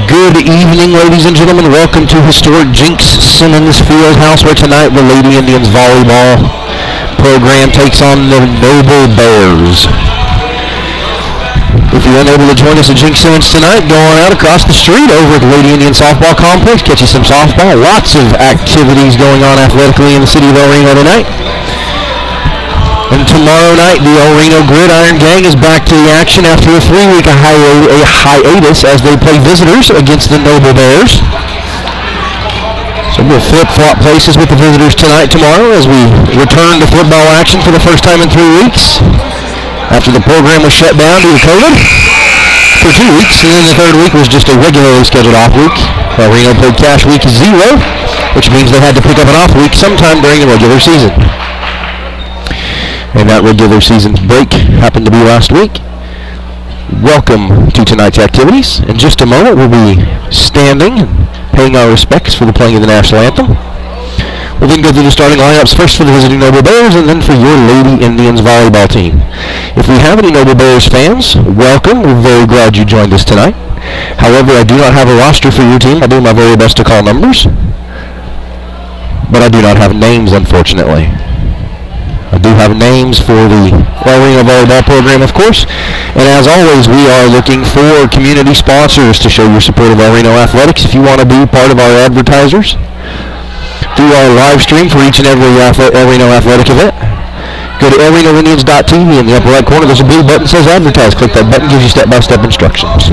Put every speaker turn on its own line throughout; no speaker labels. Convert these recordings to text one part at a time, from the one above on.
Good evening, ladies and gentlemen. Welcome to historic Jinx Simmons Fieldhouse, where tonight the Lady Indians volleyball program takes on the Noble Bears. If you're unable to join us at Jinx Simmons tonight, go on out across the street over at the Lady Indian Softball Complex. Catch you some softball. Lots of activities going on athletically in the city of El Reno tonight. And tomorrow night, the El Reno Gridiron Gang is back to the action after a 3-week hiatus as they play visitors against the Noble Bears. So we'll flip-flop places with the visitors tonight, tomorrow, as we return to football action for the first time in 3 weeks. After the program was shut down due to COVID for 2 weeks, and then the third week was just a regularly scheduled off week. El Reno played Cash Week 0, which means they had to pick up an off week sometime during the regular season. And that regular season break happened to be last week. Welcome to tonight's activities. In just a moment, we'll be standing and paying our respects for the playing of the national anthem. We'll then go through the starting lineups, first for the visiting Noble Bears and then for your Lady Indians volleyball team. If we have any Noble Bears fans, welcome. We're very glad you joined us tonight. However, I do not have a roster for your team. I do my very best to call numbers, but I do not have names, unfortunately. I do have names for the El Reno volleyball program, of course. And as always, we are looking for community sponsors to show your support of El Reno athletics. If you want to be part of our advertisers through our live stream for each and every El Reno athletic event, go to elrenoindians.tv. In the upper right corner, there's a blue button that says advertise. Click that button, gives you step-by-step instructions.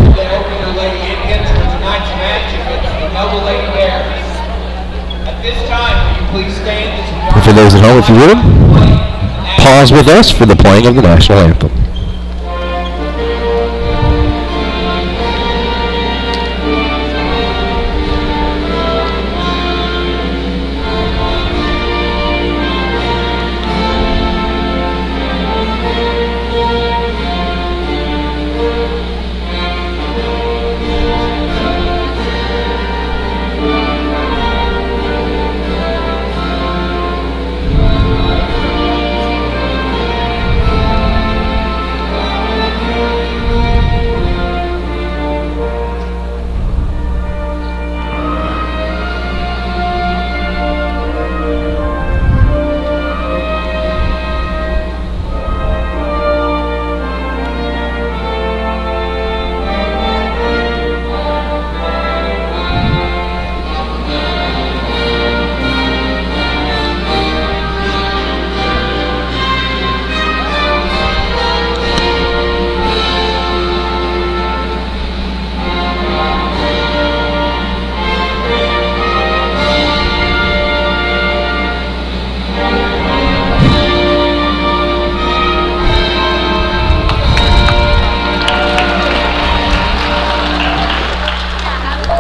And for those at home, if you would, pause with us for the playing of the national anthem.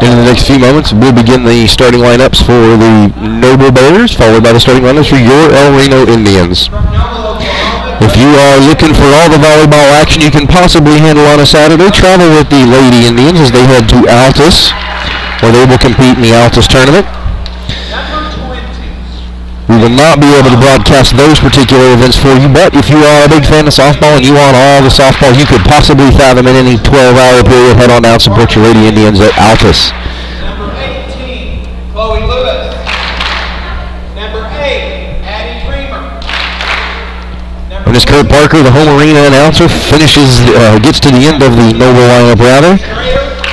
In the next few moments, we'll begin the starting lineups for the Noble Bears, followed by the starting lineups for your El Reno Indians. If you are looking for all the volleyball action you can possibly handle on a Saturday, travel with the Lady Indians as they head to Altus, where they will compete in the Altus tournament. We will not be able to broadcast those particular events for you, but if you are a big fan of softball and you want all the softball you could possibly fathom in any 12-hour period, head on out and support your Lady Indians at Altus.
Number 18, Chloe Lewis. Number 8, Addie Dreamer.
And as Kurt Parker, the home arena announcer, gets to the end of the Noble lineup rather,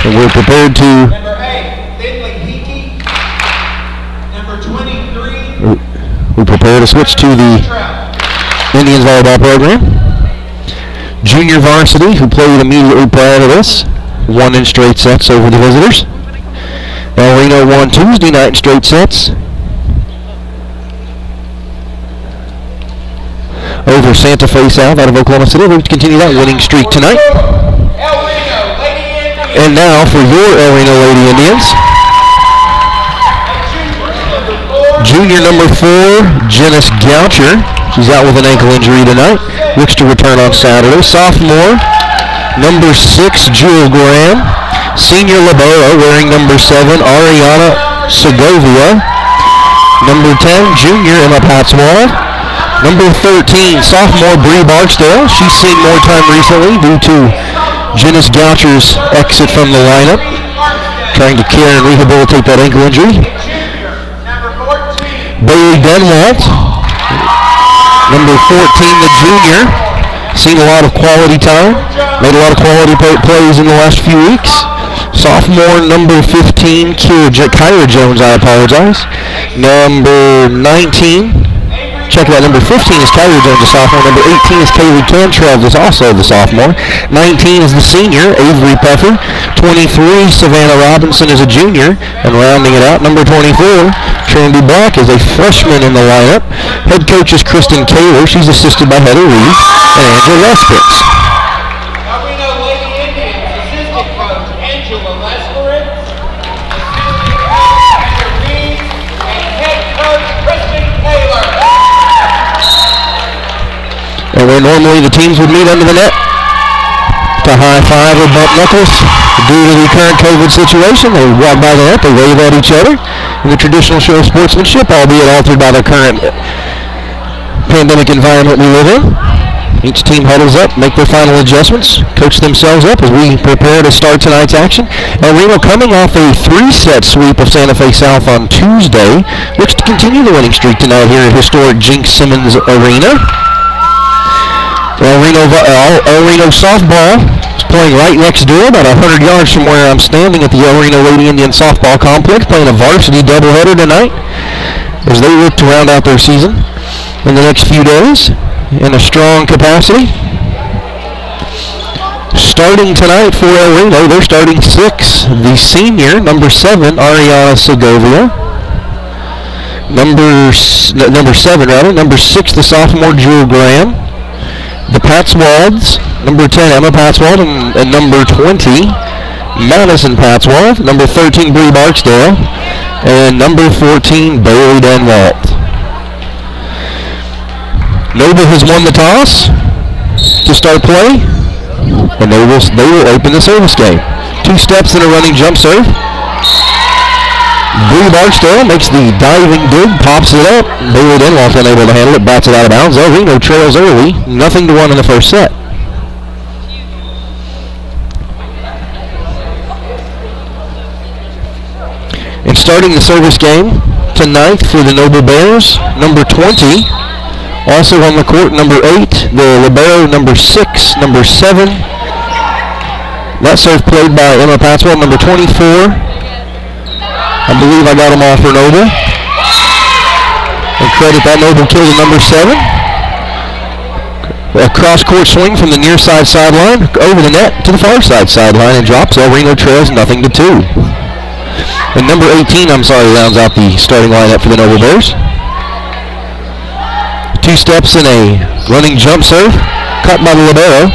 and we're prepared to...
Number 8, Finley Hickey. Number 23...
We prepare to switch to the Indians volleyball program. Junior varsity, who played immediately prior to this, won in straight sets over the visitors. El Reno won Tuesday night in straight sets over Santa Fe South out of Oklahoma City. We'll continue that winning streak tonight. And now for your El Reno Lady Indians. Junior number 4, Janice Goucher. She's out with an ankle injury tonight. Looks to return on Saturday. Sophomore, number 6, Jewel Graham. Senior libero, wearing number 7, Ariana Segovia. Number 10, junior Emma Patswald. Number 13, sophomore Bree Barksdale. She's seen more time recently due to Janice Goucher's exit from the lineup. trying to care and rehabilitate that ankle injury.
Junior, number 14.
Bailey Denwalt, number 14, the junior. Seen a lot of quality time. Made a lot of quality plays in the last few weeks. Sophomore, number 15, Kyra Jones, I apologize. Number 19, check it out, number 15 is Kyra Jones, the sophomore. Number 18 is Kaylee Cantrell, is also the sophomore. 19 is the senior, Avery Puffer. 23, Savannah Robinson is a junior. And rounding it out, number 24, Trinity Black is a freshman in the lineup. Head coach is Kristen Kaler. She's assisted by Heather Reed and Angela Lespitz.
Now we know Lady Indians assistant coach Angela Lespitz, assistant coach Heather Reed, and head coach Kristen Kaler.
And where normally the teams would meet under the net to high-five or bump knuckles, due to the current COVID situation, they walk by the net, they wave at each other in the traditional show of sportsmanship, albeit altered by the current pandemic environment we live in. Each team huddles up, make their final adjustments, coach themselves up as we prepare to start tonight's action. And Reno, coming off a 3-set sweep of Santa Fe South on Tuesday, looks to continue the winning streak tonight here at historic Jinx Simmons Arena. El Reno softball is playing right next door, about 100 yards from where I'm standing at the El Reno Lady Indian softball complex, playing a varsity doubleheader tonight as they look to round out their season in the next few days in a strong capacity. Starting tonight for El Reno, they're starting 6. The senior, number 7, Ariana Segovia. Number 7, number 6, the sophomore, Jewel Graham. The Patswalds, number 10, Emma Patswald, and number 20, Madison Patswald. Number 13, Bree Barksdale, and number 14, Bailey Denwalt. Nova has won the toss to start play, and they will open the service game. 2 steps and a running jump serve. Bree Barksdale makes the diving dig, pops it up. Bailey Denwalt's unable to handle it, bats it out of bounds. El Reno trails early, 0-1 in the first set. And starting the service game tonight for the Noble Bears, number 20. Also on the court, number 8, the libero, number 6, number 7. That serve played by Emma Patswell, number 24. I believe I got them all for Noble. And credit that Noble kill to number 7. A cross-court swing from the near side sideline over the net to the far side sideline and drops. El Reno trails 0-2. And number 18, rounds out the starting lineup for the Noble Bears. 2 steps and a running jump serve, cut by the libero.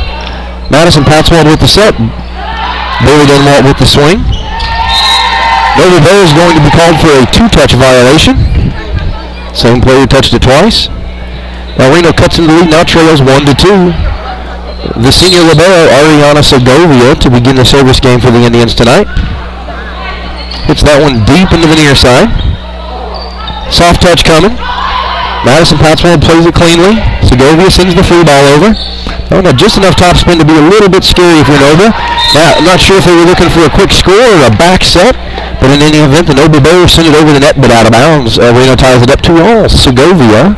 Madison Patswald with the set. Bailey Denwalt with the swing. Noble Bears going to be called for a 2-touch violation. Same player touched it twice. El Reno cuts into the lead, now trails 1-2. The senior libero, Ariana Segovia, to begin the service game for the Indians tonight. Hits that one deep into the near side. Soft touch coming. Madison Patswell plays it cleanly. Segovia sends the free ball over. Oh, now just enough topspin to be a little bit scary for Nova. Now, I'm not sure if they were looking for a quick score or a back set, but in any event, the Nova Bears send it over the net, but out of bounds. Reno ties it up 2-all. Segovia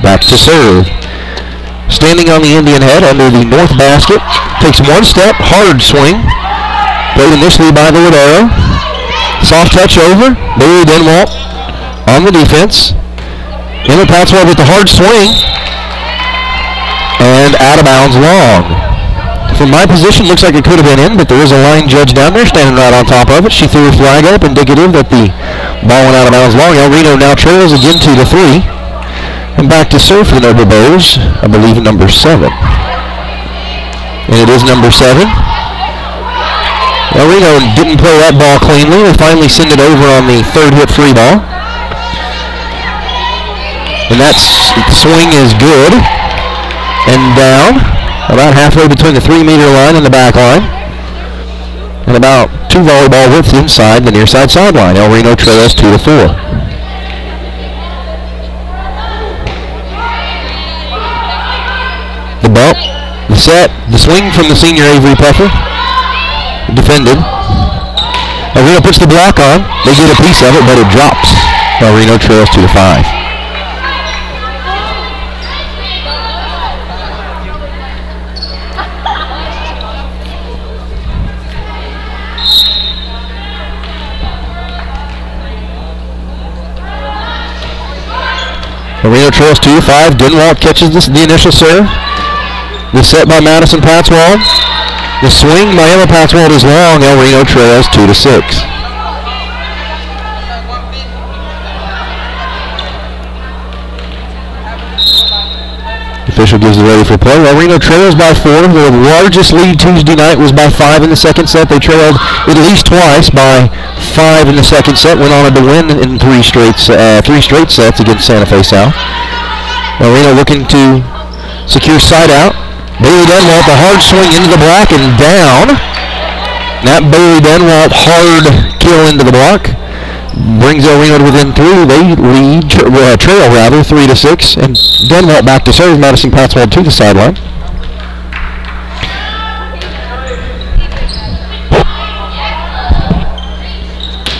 back to serve. Standing on the Indian head under the north basket, takes 1 step, hard swing. Played initially by the libero. Soft touch over. Bailey Denwalt on the defense. Emma Patswell with the hard swing. And out of bounds long. From my position, looks like it could have been in, but there is a line judge down there standing right on top of it. She threw a flag up, indicative that the ball went out of bounds long. El Reno now trails again 2-3. And back to serve for the Noble Bears, I believe number 7. And it is number 7. El Reno didn't play that ball cleanly. They finally send it over on the 3rd hit free ball. And that swing is good. And down, about halfway between the 3-meter line and the back line. And about 2 volleyball widths inside the near side sideline. El Reno trails 2-4. The bump, the set, the swing from the senior Avery Puffer. Defended. Reno puts the block on. They get a piece of it, but it drops. Reno trails 2-5. Reno trails 2-5. Denwalt catches the initial serve. The set by Madison Patswald. The swing by Emma Patswald is long. El Reno trails 2-6. Official gives it ready for play. El Reno trails by 4. Their largest lead Tuesday night was by 5 in the second set. They trailed at least twice by 5 in the second set. Went on to win in three straight sets against Santa Fe South. El Reno looking to secure side out. Bailey Denwalt, the hard swing into the block and down. That Bailey Denwalt hard kill into the block brings El Reno to within 3. They lead, trail 3-6. And Denwalt back to serve. Madison Patswald to the sideline.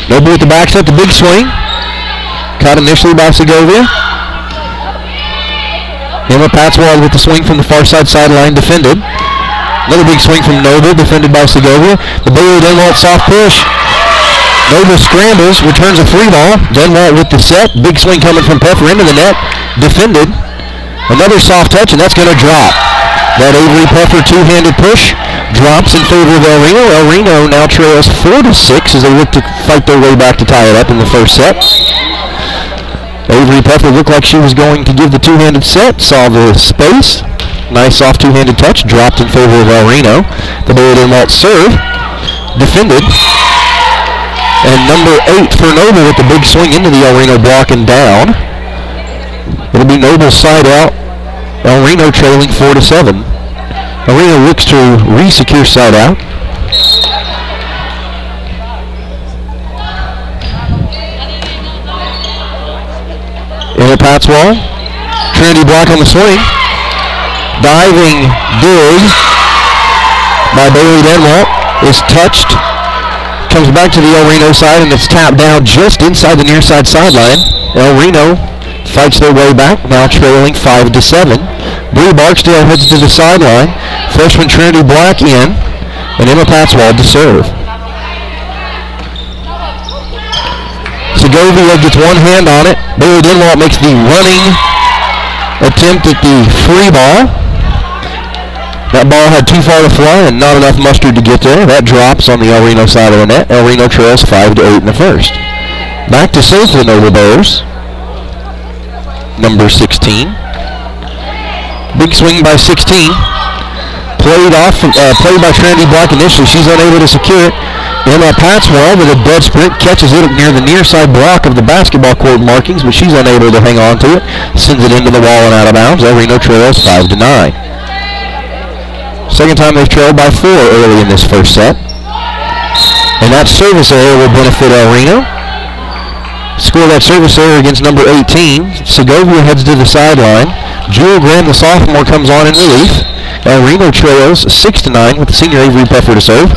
Noble with the back set, the big swing. Caught initially by Segovia. Emma Patswald with the swing from the far sideline, defended. Another big swing from Noble, defended by Segovia. The Bailey Denwalt soft push. Noble scrambles, returns a free ball. Denwalt with the set. Big swing coming from Peffer into the net. Defended. Another soft touch, and that's going to drop. That Avery Peffer two-handed push drops in favor of El Reno. El Reno now trails 4-6 as they look to fight their way back to tie it up in the first set. Avery Peffer looked like she was going to give the two-handed set. Saw the space. Nice soft two-handed touch. Dropped in favor of El Reno. The Bailey Denwalt serve. Defended. And number 8 for Noble with the big swing into the El Reno block and down. It'll be Noble's side out. El Reno trailing 4-7. El Reno looks to re-secure side out. Emma Patswald. Trinity block on the swing. Diving dig by Bailey Denwalt is touched. Comes back to the El Reno side, and it's tapped down just inside the near side sideline. El Reno fights their way back, now trailing 5-7. Bree Barksdale heads to the sideline. Freshman Trinity Black in, and Emma Patswald to serve. Segovia gets one hand on it. Bailey Denwalt makes the running attempt at the free ball. That ball had too far to fly and not enough mustard to get there. That drops on the El Reno side of the net. El Reno trails 5-8 in the first. Back to serve for the Noble Bears. Number 16. Big swing by 16. Played by Trinity Black initially. She's unable to secure it. Emma Patswald with a dead sprint catches it near the near side block of the basketball court markings, but she's unable to hang on to it. Sends it into the wall and out of bounds. El Reno trails 5-9. Second time they've trailed by 4 early in this first set. And that service error will benefit El Reno. Score that service error against number 18. Segovia heads to the sideline. Jewel Graham, the sophomore, comes on in relief. El Reno trails 6-9 with the senior Avery Peffer to serve.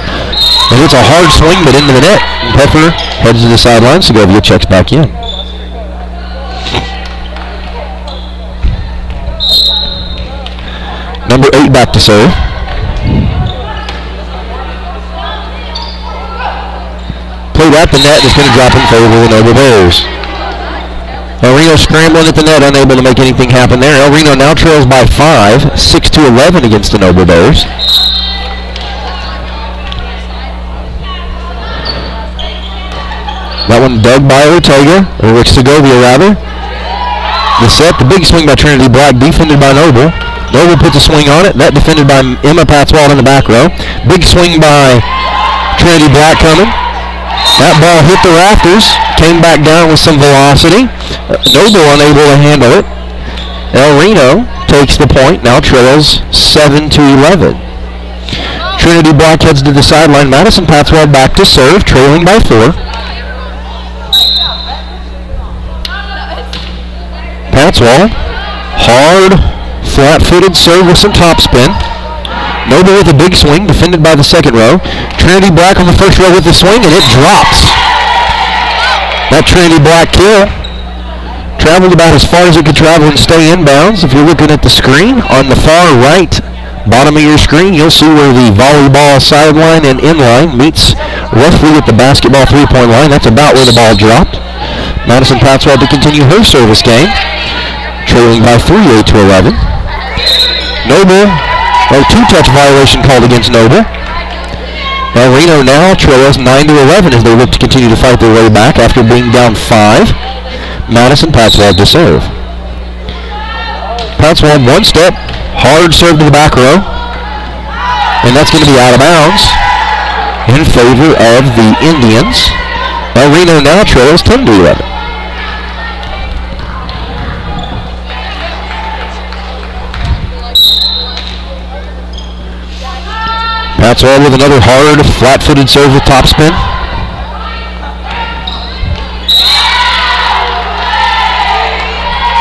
And it's a hard swing, but into the net. And Peffer heads to the sideline. Segovia checks back in. Number 8 back to serve. Played at the net, and it's going to drop in favor of the Noble Bears. El Reno scrambling at the net, unable to make anything happen there. El Reno now trails by 5, 6-11 against the Noble Bears. That one dug by Ortega, or Rick Segovia rather. The set, the big swing by Trinity Black, defended by Noble. Noble puts a swing on it. That defended by Emma Patswald in the back row. Big swing by Trinity Black coming. That ball hit the rafters, came back down with some velocity. Noble unable to handle it. El Reno takes the point, now trails 7-11. Trinity Black heads to the sideline. Madison Patswald back to serve, trailing by 4. Patswald, hard, flat-footed serve with some topspin. Noble with a big swing, defended by the second row. Trinity Black on the first row with the swing, and it drops. That Trinity Black kill traveled about as far as it could travel and stay inbounds. If you're looking at the screen, on the far right bottom of your screen, you'll see where the volleyball sideline and inline meets roughly at the basketball three-point line. That's about where the ball dropped. Madison Patswell to continue her service game, trailing by 3, 8-11. Noble, two-touch violation called against Noble. Now Reno now trails 9-11 as they look to continue to fight their way back after being down 5. Madison Patswell to serve. Patswell one step, hard serve to the back row, and that's going to be out of bounds in favor of the Indians. Now Reno now trails 10-11. Patswell with another hard, flat-footed serve with topspin.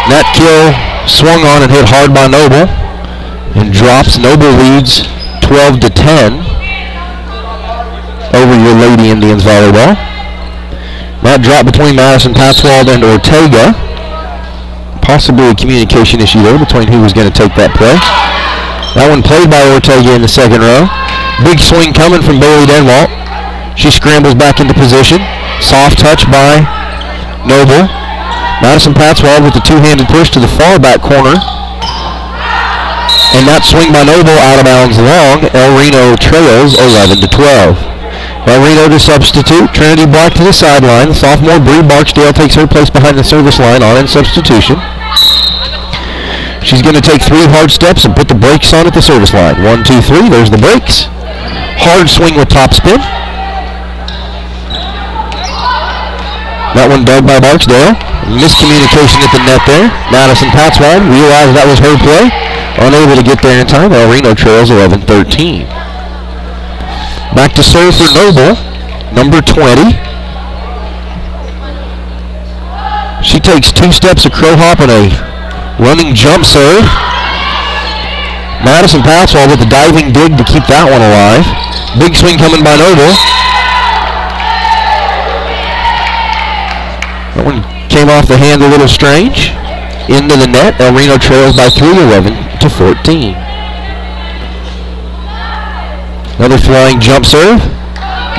That kill swung on and hit hard by Noble and drops. Noble leads 12-10 over your Lady Indians volleyball. That drop between Madison Patswell and Ortega. Possibly a communication issue there between who was going to take that play. That one played by Ortega in the second row. Big swing coming from Bailey Denwalt. She scrambles back into position. Soft touch by Noble. Madison Patswell with the two-handed push to the far back corner. And that swing by Noble out of bounds long. El Reno trails 11-12. El Reno to substitute. Trinity Black to the sideline. The sophomore Bree Barksdale takes her place behind the service line on in substitution. She's going to take 3 hard steps and put the brakes on at the service line. 1, 2, 3. There's the brakes. Hard swing with topspin. That one dug by Barksdale. Miscommunication at the net there. Madison Patswell realized that was her play. Unable to get there in time. El Reno trails 11-13. Back to serve for Noble, number 20. She takes 2 steps, a crow hop, and a running jump serve. Madison Patswell with the diving dig to keep that one alive. Big swing coming by Noble. That one came off the hand a little strange. Into the net. El Reno trails by 3, 11-14. Another flying jump serve.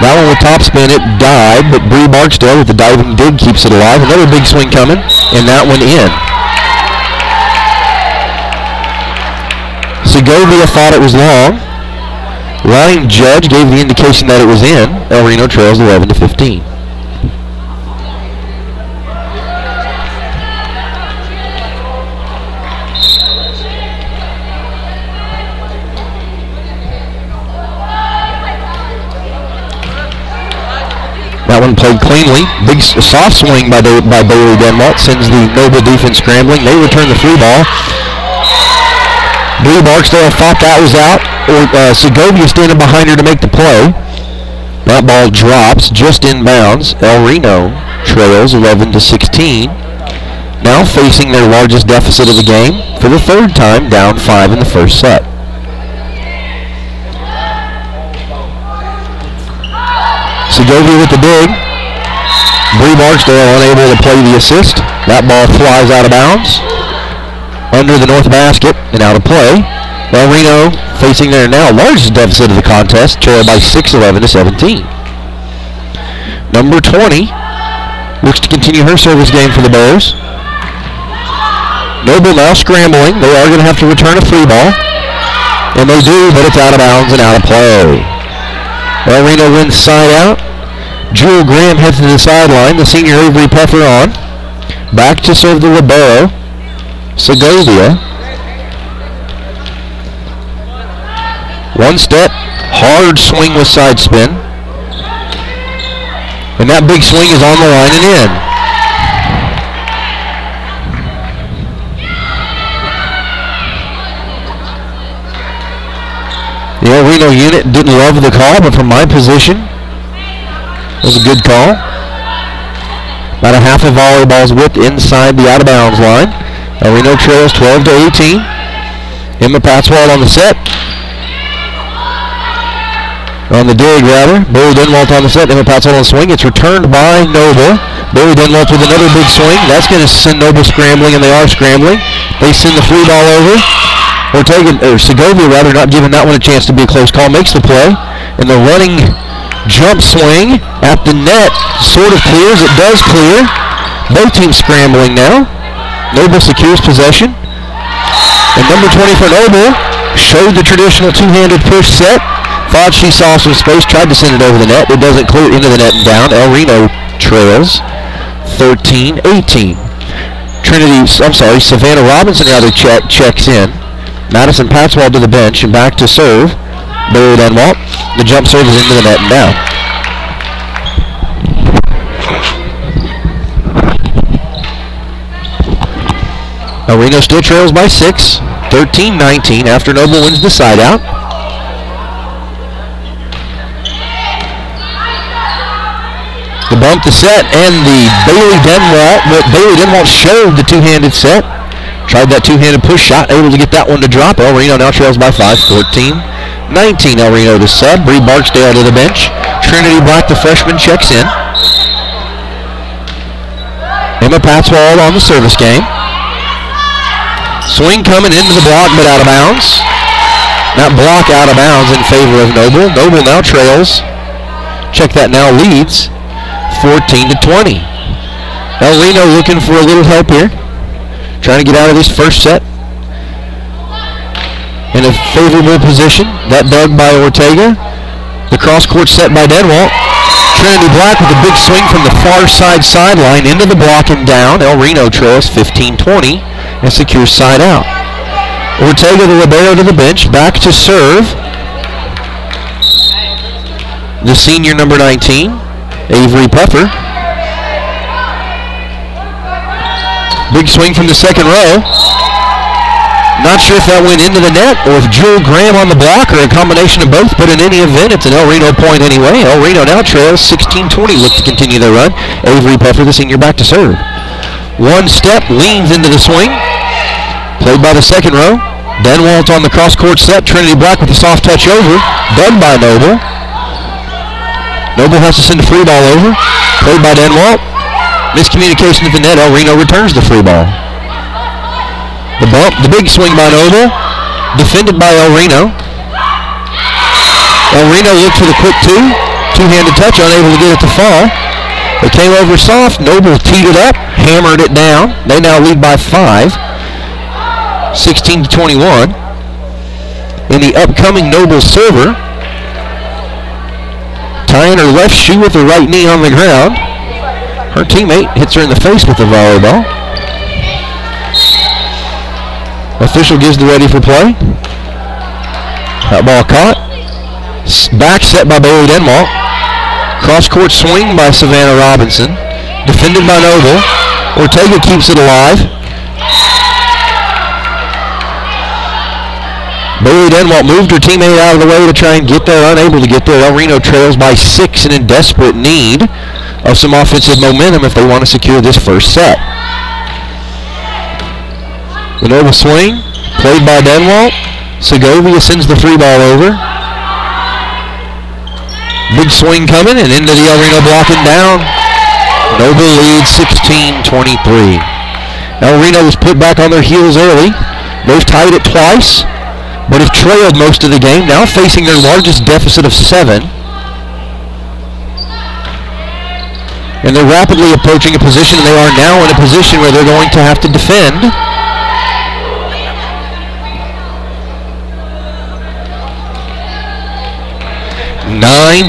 That one with topspin, it died, but Bree Barksdale with the diving dig keeps it alive. Another big swing coming, and that one in. Segovia thought it was long. Line judge gave the indication that it was in. El Reno trails 11-15. That one played cleanly. Big soft swing by Bailey Denwalt sends the Noble defense scrambling. They return the free ball. Bree Barksdale thought that was out. Segovia standing behind her to make the play. That ball drops just inbounds. El Reno trails 11-16. Now facing their largest deficit of the game for the 3rd time, down 5 in the first set. Segovia with the dig. Bree Barksdale unable to play the assist. That ball flies out of bounds. Under the north basket and out of play. El Reno facing their now largest deficit of the contest, trailed by 6, 11-17. Number 20 looks to continue her service game for the Bears. Noble now scrambling. They are going to have to return a free ball. And they do, but it's out of bounds and out of play. El Reno wins side out. Jewel Graham heads to the sideline. The senior Avery Puffer on. Back to serve the libero. Segovia. One step. Hard swing with side spin. And that big swing is on the line and in. The El Reno unit didn't love the call, but from my position, it was a good call. About a half of volleyball's width inside the out-of-bounds line. El Reno trails 12-18. Emma Patswell on the set. On the dig, rather. Barry Denwalt on the set. Emma Patzel on the swing. It's returned by Noble. Barry Denwalt with another big swing. That's going to send Noble scrambling, and they are scrambling. They send the free ball over. Segovia, rather, not giving that one a chance to be a close call. Makes the play. And the running jump swing at the net sort of clears. It does clear. Both teams scrambling now. Noble secures possession. And number 20 for Noble showed the traditional two-handed push set. Thought she saw some space, tried to send it over the net. It doesn't clear into the net and down. El Reno trails 13-18. Savannah Robinson rather checks in. Madison Patswell to the bench and back to serve. Barry Denwalt. The jump serve is into the net and down. El Reno still trails by 6. 13-19 after Noble wins the side out. The bump, the set, and the Bailey Denwalt showed the two-handed set. Tried that two-handed push shot, able to get that one to drop. El Reno now trails by 5, 14-19. El Reno to sub. Bree Barksdale to the bench. Trinity Black, the freshman, checks in. Emma Patswell on the service game. Swing coming into the block, but out of bounds. That block out of bounds in favor of Noble. Noble now trails. Check that now, leads 14-20. El Reno looking for a little help here. Trying to get out of this first set. In a favorable position. That dug by Ortega. The cross-court set by Denwalt. Trinity Black with a big swing from the far side sideline into the block and down. El Reno trails 15-20 and secures side out. Ortega, the libero, to the bench. Back to serve. The senior, number 19, Avery Puffer. Big swing from the second row. Not sure if that went into the net or if Jewel Graham on the block or a combination of both, but in any event, it's an El Reno point anyway. El Reno now trails 16-20, look to continue their run. Avery Puffer, the senior, back to serve. One step, leans into the swing. Played by the second row. Denwalt on the cross-court set. Trinity Black with a soft touch over. Done by Noble. Noble has to send a free ball over. Played by Denwalt. Miscommunication at the net. El Reno returns the free ball. The bump, the big swing by Noble. Defended by El Reno. El Reno looked for the quick two-handed touch, unable to get it to fall. It came over soft. Noble teed it up, hammered it down. They now lead by 5, 16-21. In the upcoming Noble server, tying her left shoe with her right knee on the ground. Her teammate hits her in the face with the volleyball. Official gives the ready for play. That ball caught. Back set by Bailey Denwalt. Cross-court swing by Savannah Robinson. Defended by Noble. Ortega keeps it alive. Bailey Denwalt moved her teammate out of the way to try and get there. Unable to get there. El Reno trails by 6 and in desperate need of some offensive momentum if they want to secure this first set. The Noble swing, played by Denwalt. Segovia sends the free ball over. Big swing coming and into the El Reno block and down. Noble leads 16-23. El Reno was put back on their heels early. They've tied it twice, but have trailed most of the game, now facing their largest deficit of 7. And they're rapidly approaching a position, and they are now in a position where they're going to have to defend.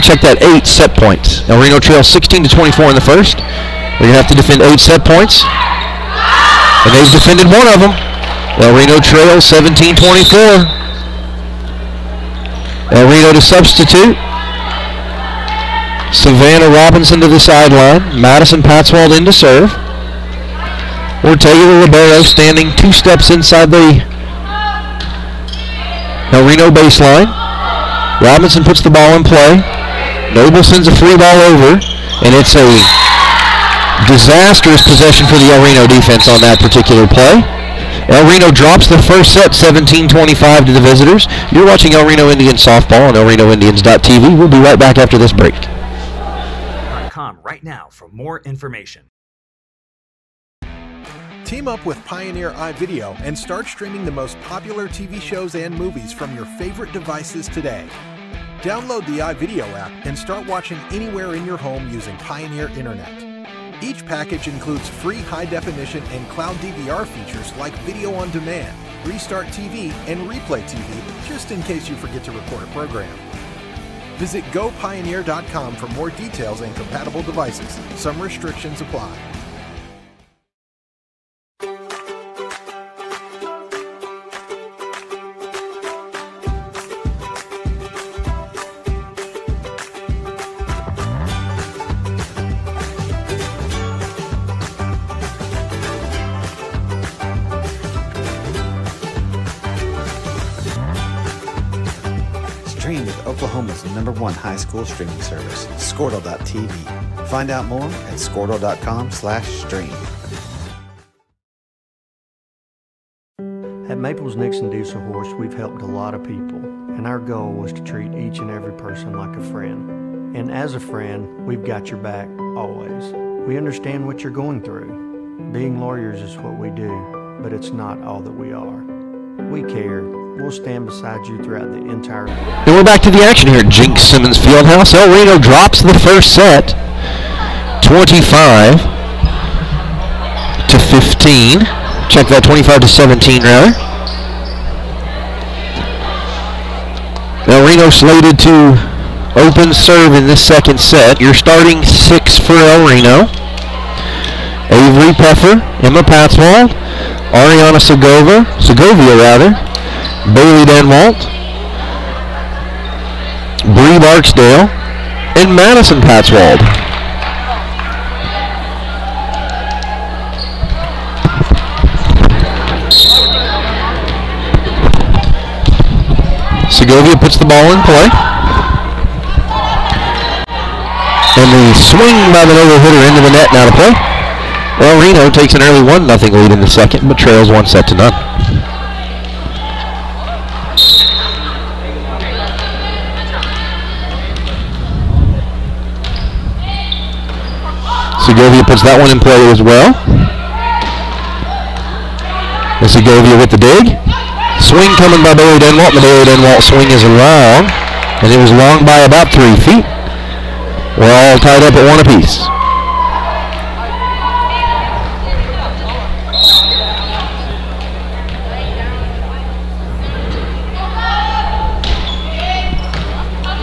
Check that, 8 set points. El Reno trails 16-24 in the first. They're going to have to defend 8 set points. And they've defended one of them. El Reno trails 17-24. El Reno to substitute. Savannah Robinson to the sideline. Madison Patswald in to serve. Ortega the libero standing 2 steps inside the El Reno baseline. Robinson puts the ball in play. Noble sends a free ball over, and it's a disastrous possession for the El Reno defense on that particular play. El Reno drops the first set, 17-25 to the visitors. You're watching El Reno Indians softball on elrenoindians.tv. We'll be right back after this break.
Right now for more information.
Team up with Pioneer iVideo and start streaming the most popular TV shows and movies from your favorite devices today. Download the iVideo app and start watching anywhere in your home using Pioneer Internet. Each package includes free high-definition and cloud DVR features like video on demand, Restart TV, and Replay TV, just in case you forget to record a program. Visit gopioneer.com for more details and compatible devices. Some restrictions apply.
Stream with Oklahoma's #1 high school streaming service, Squirtle.tv. Find out more at squirtle.com/stream.
At Maples Nixon Diesel Horse, we've helped a lot of people, and our goal was to treat each and every person like a friend. And as a friend, we've got your back, always. We understand what you're going through. Being lawyers is what we do, but it's not all that we are. We care. We'll stand beside you throughout the entire day.
And we're back to the action here at Jinx Simmons Fieldhouse. El Reno drops the first set, 25-15. Check that, 25-17 rather. El Reno slated to open serve in this second set. You're starting 6 for El Reno. Avery Peffer, Emma Patzwald, Ariana Segovia, Bailey Denwalt, Bree Barksdale, and Madison Patzwald. Segovia puts the ball in play. And the swing by the Nova hitter into the net now to play. El Reno takes an early 1-0 lead in the second, but trails 1-0. Segovia puts that one in play as well. And Segovia with the dig. Swing coming by Bailey Denwalt. The Bailey Denwalt swing is long, and it was long by about 3 feet. We're all tied up at 1 apiece.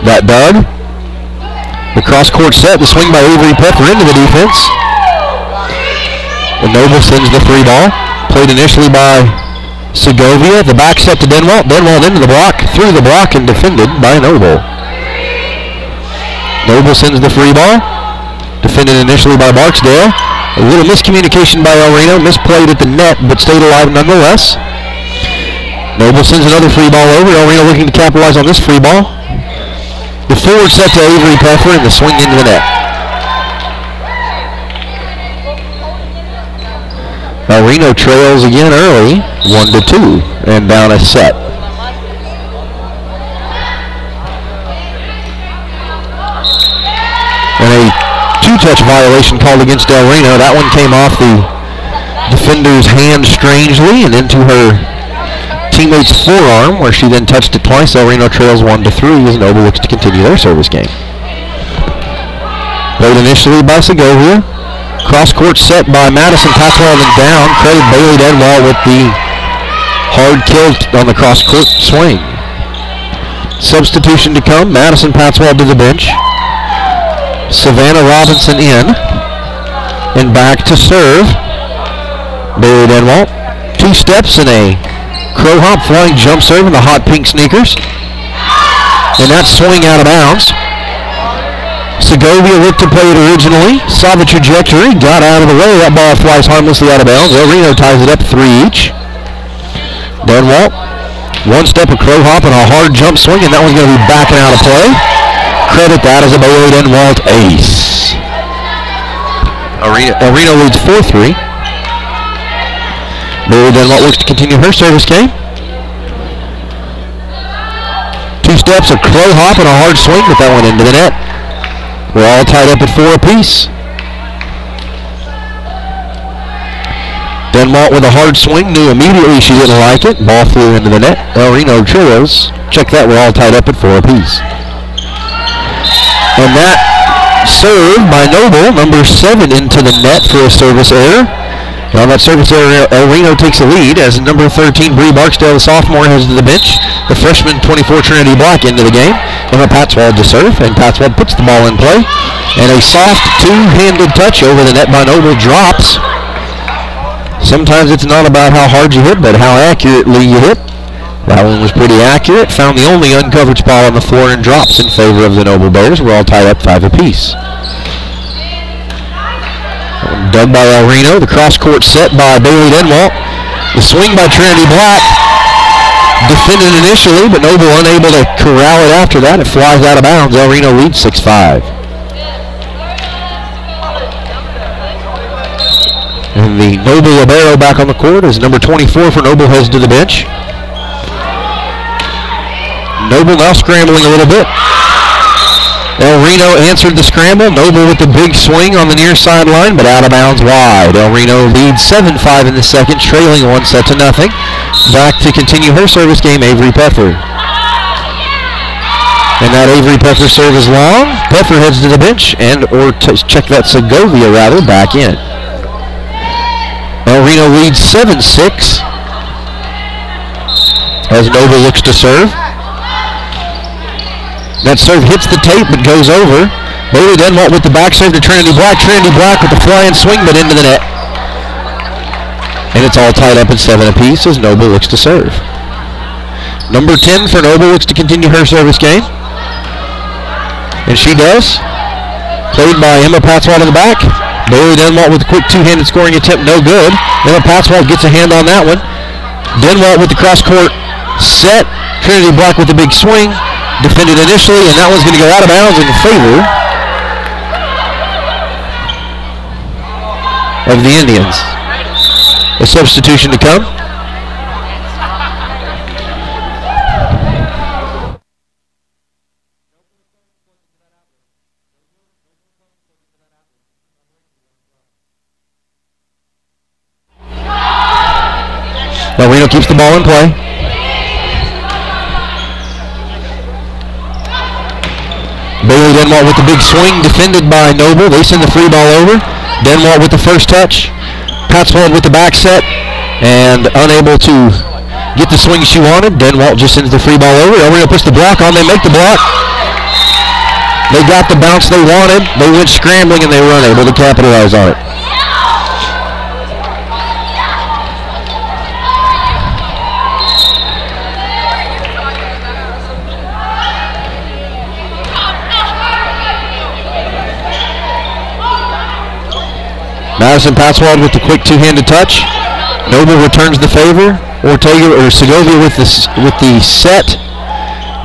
That dug. The cross-court set, the swing by Avery Pepper into the defense. And Noble sends the free ball. Played initially by Segovia. The back set to Denwalt. Denwalt into the block, through the block, and defended by Noble. Noble sends the free ball. Defended initially by Barksdale. A little miscommunication by El Reno. Misplayed at the net, but stayed alive nonetheless. Noble sends another free ball over. El Reno looking to capitalize on this free ball. The forward set to Avery Peffer and the swing into the net. El Reno trails again early, 1-2, and down a set. And a two-touch violation called against El Reno. That one came off the defender's hand strangely and into her teammate's forearm, where she then touched it twice. El Reno trails 1-3 as Noble looks to continue their service game. Played initially by Segovia. Cross-court set by Madison Patzwald and down. Credit Bailey Denwalt with the hard kill on the cross-court swing. Substitution to come. Madison Patzwald to the bench. Savannah Robinson in. And back to serve. Bailey Denwalt. 2 steps and a crow hop, flying jump serve in the hot pink sneakers. And that swing out of bounds. Segovia looked to play it originally, saw the trajectory, got out of the way. That ball flies harmlessly out of bounds. El Reno ties it up 3 each. Denwalt, 1 step, a crow hop, and a hard jump swing, and that one's going to be backing out of play. Credit that as a Bailey Denwalt ace. El Reno leads 4-3. Bailey Denwalt looks to continue her service game. 2 steps, a crow hop, and a hard swing, but that went into the net. We're all tied up at 4 apiece. Denwalt with a hard swing, knew immediately she didn't like it. Ball flew into the net. El Reno Trios, check that, we're all tied up at 4 apiece. And that serve by Noble, number 7, into the net for a service error. On that service error, El Reno takes the lead as number 13, Bree Barksdale, the sophomore, heads to the bench. The freshman, 24, Trinity Black, into the game. Emma Patswald to serve, and Patswald puts the ball in play. And a soft two-handed touch over the net by Noble drops. Sometimes it's not about how hard you hit, but how accurately you hit. That one was pretty accurate. Found the only uncovered spot on the floor and drops in favor of the Noble Bears. We're all tied up 5 apiece. Dug by El Reno. The cross-court set by Bailey Denwalt. The swing by Trinity Black. Defended initially, but Noble unable to corral it after that. It flies out of bounds. El Reno leads 6-5. And the Noble libero back on the court as number 24 for Noble heads to the bench. Noble now scrambling a little bit. El Reno answered the scramble. Noble with the big swing on the near sideline, but out of bounds wide. El Reno leads 7-5 in the second, trailing 1-0. Back to continue her service game, Avery Peffer. And that Avery Peffer serve is long. Peffer heads to the bench, or check that Segovia rather, back in. El Reno leads 7-6 as Noble looks to serve. That serve hits the tape but goes over. Bailey Denwalt with the back serve to Trinity Black. Trinity Black with the flying swing but into the net. And it's all tied up at 7 apiece as Noble looks to serve. Number 10 for Noble looks to continue her service game. And she does. Played by Emma Patswald in the back. Bailey Denwalt with a quick two-handed scoring attempt, no good. Emma Patswald gets a hand on that one. Denwalt with the cross-court set. Trinity Black with the big swing. Defended initially, and that one's going to go out of bounds in favor of the Indians. A substitution to come. Now Reno keeps the ball in play. Bailey Denwalt with the big swing, defended by Noble. They send the free ball over. Denwalt with the first touch. Patswald with the back set, and unable to get the swing she wanted. Denwalt just sends the free ball over. El Reno puts the block on. They make the block. They got the bounce they wanted. They went scrambling, and they were unable to capitalize on it. Madison Patswald with the quick two-handed touch. Noble returns the favor. Segovia with the set.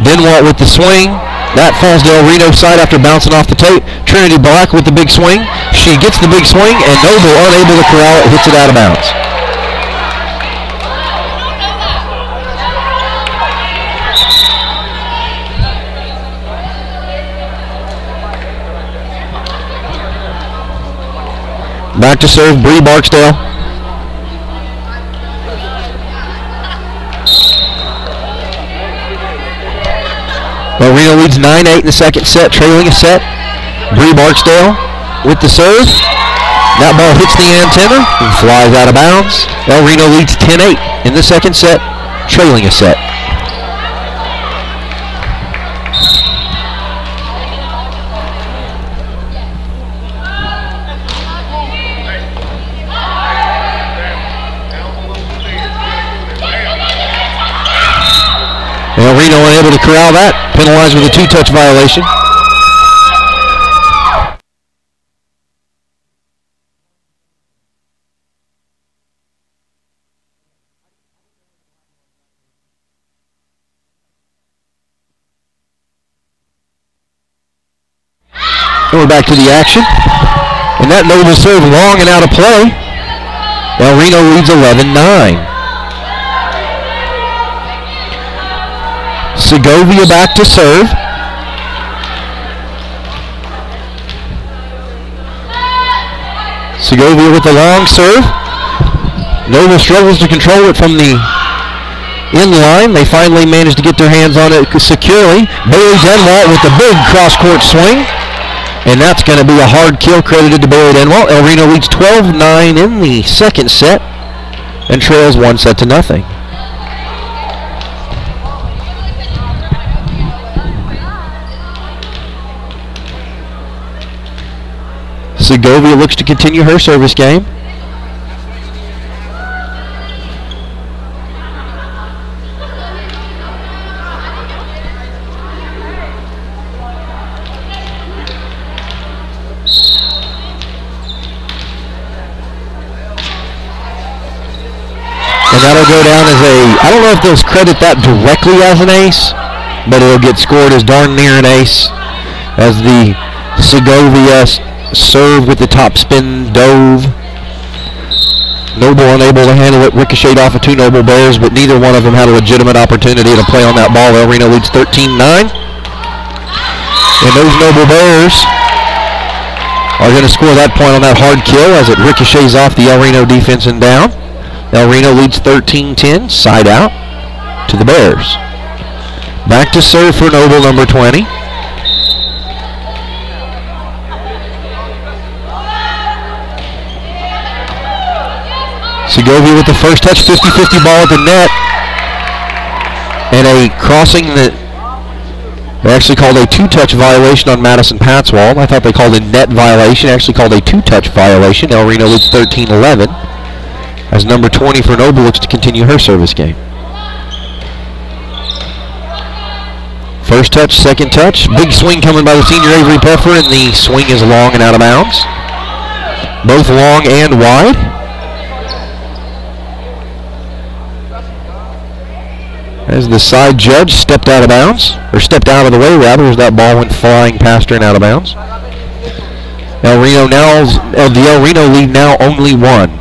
Denwalt with the swing. That falls to El Reno's side after bouncing off the tape. Trinity Black with the big swing. She gets the big swing, and Noble unable to corral it, hits it out of bounds. Back to serve, Bree Barksdale. El Reno leads 9-8 in the second set, trailing a set. Bree Barksdale with the serve. That ball hits the antenna and flies out of bounds. El Reno leads 10-8 in the second set, trailing a set. El Reno unable to corral that, penalized with a two-touch violation. And we're back to the action. And that Noble serve long and out of play. El Reno leads 11-9. Segovia back to serve. Segovia with the long serve. Noble struggles to control it from the inline. They finally managed to get their hands on it securely. Bailey Denwalt with the big cross-court swing. And that's going to be a hard kill credited to Bailey Denwalt. El Reno leads 12-9 in the second set and trails 1-0. Segovia looks to continue her service game. And that'll go down as I don't know if they'll credit that directly as an ace, but it'll get scored as darn near an ace as the Segovia serve with the top spin dove. Noble unable to handle it, ricocheted off of two Noble Bears, but neither one of them had a legitimate opportunity to play on that ball. El Reno leads 13-9. And those Noble Bears are going to score that point on that hard kill as it ricochets off the El Reno defense and down. El Reno leads 13-10, side out to the Bears. Back to serve for Noble, number 20. Segovia with the first touch, 50-50 ball at the net. And a crossing that they actually called a two-touch violation on Madison Patswald. I thought they called a net violation, actually called a two-touch violation. El Reno leads 13-11 as number 20 for Noble looks to continue her service game. First touch, second touch. Big swing coming by the senior Avery Puffer, and the swing is long and out of bounds. Both long and wide. As the side judge stepped out of bounds, or stepped out of the way rather, as that ball went flying past her and out of bounds. The El Reno lead now only one,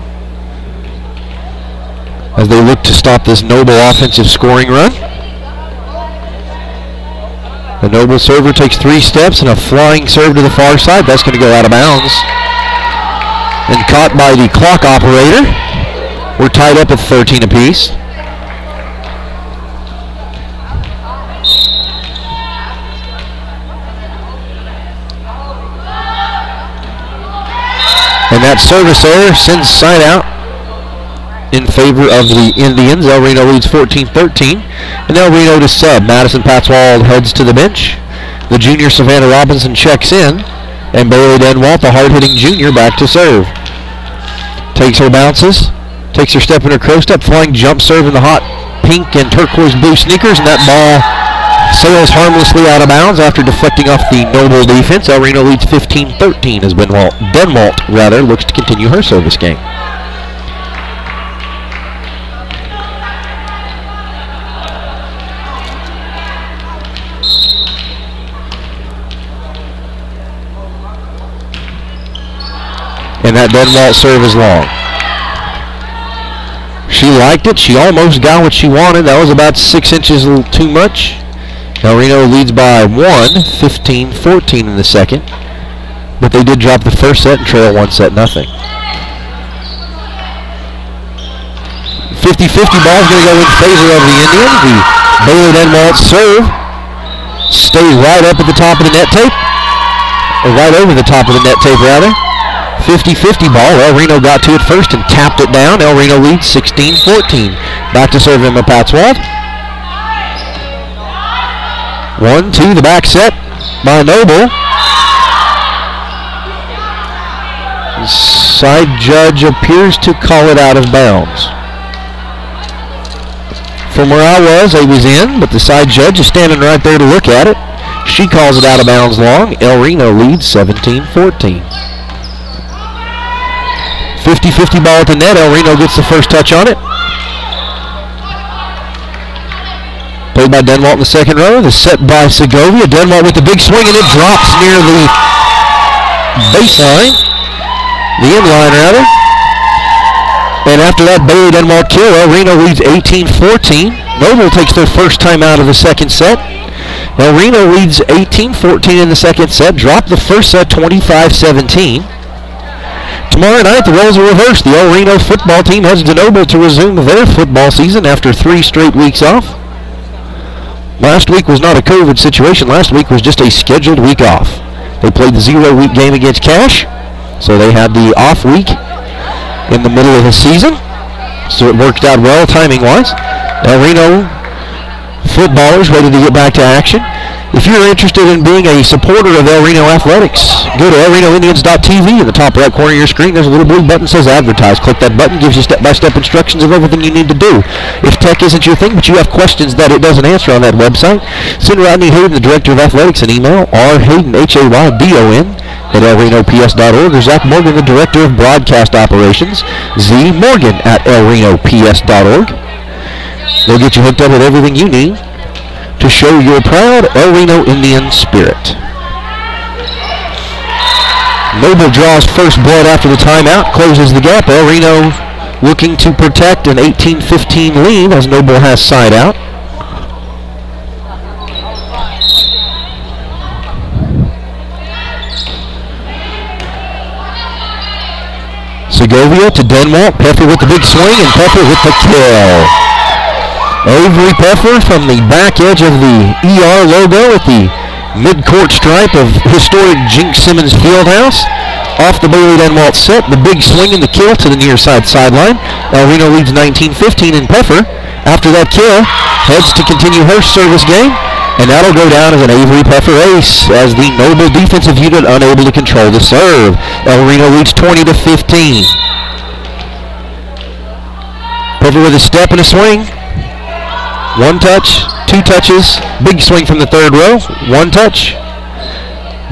as they look to stop this Noble offensive scoring run. The Noble server takes 3 steps and a flying serve to the far side. That's going to go out of bounds. And caught by the clock operator. We're tied up at 13 apiece. And that service error sends side out in favor of the Indians. El Reno leads 14-13. And El Reno to sub. Madison Patswald heads to the bench. The junior Savannah Robinson checks in. And Bailey Denwalt, the hard-hitting junior, back to serve. Takes her bounces. Takes her step in her crow step. Flying jump serve in the hot pink and turquoise blue sneakers. And that ball sails harmlessly out of bounds after deflecting off the Noble defense. El Reno leads 15-13 as Denwalt looks to continue her service game. And that Denwalt serve is long. She liked it. She almost got what she wanted. That was about 6 inches a little too much. El Reno leads by 1, 15-14 in the second. But they did drop the first set and trail 1-0. 50-50 ball is going to go in favor of the Indians. The Bailey Denwalt serve stays right up at the top of the net tape. Or right over the top of the net tape, rather. 50-50 ball. El Reno got to it first and tapped it down. El Reno leads 16-14. Back to serve Emma Patswald. 1-2, the back set by Noble. The side judge appears to call it out of bounds. From where I was in, but the side judge is standing right there to look at it. She calls it out of bounds long. El Reno leads 17-14. 50-50 ball at the net. El Reno gets the first touch on it. Played by Denwalt in the second row. The set by Segovia. Denwalt with the big swing, and it drops near the baseline. The inline, rather. And after that Bailey Denwald kill, El Reno leads 18-14. Noble takes their first time out of the second set. El Reno leads 18-14 in the second set, dropped the first set 25-17. Tomorrow night, the roles are reversed. The El Reno football team heads to Noble to resume their football season after 3 straight weeks off. Last week was not a COVID situation. Last week was just a scheduled week off. They played the 0-week game against Cache, so they had the off week in the middle of the season, so it worked out well timing-wise. El Reno footballers ready to get back to action. If you're interested in being a supporter of El Reno Athletics, go to elrenoindians.tv. In the top right corner of your screen, there's a little blue button that says Advertise. Click that button, gives you step-by-step instructions of everything you need to do. If tech isn't your thing, but you have questions that it doesn't answer on that website, send Rodney Hayden, the Director of Athletics, an email, rhayden, Haydon, at elrenops.org, or Zach Morgan, the Director of Broadcast Operations, zmorgan at elrenops.org. They'll get you hooked up with everything you need to show your proud El Reno Indian spirit. Noble draws first blood after the timeout, closes the gap. El Reno looking to protect an 18-15 lead as Noble has side out. Segovia to Denwalt. Peffer with the big swing, and Peffer with the kill. Avery Peffer from the back edge of the ER logo at the mid-court stripe of historic Jink Simmons Fieldhouse. Off the Bailey Denwalt set, the big swing and the kill to the near side sideline. El Reno leads 19-15, and Peffer, after that kill, heads to continue her service game, and that'll go down as an Avery Peffer ace as the Noble defensive unit unable to control the serve. El Reno leads 20-15. Peffer with a step and a swing. 1 touch, 2 touches, big swing from the third row, 1 touch.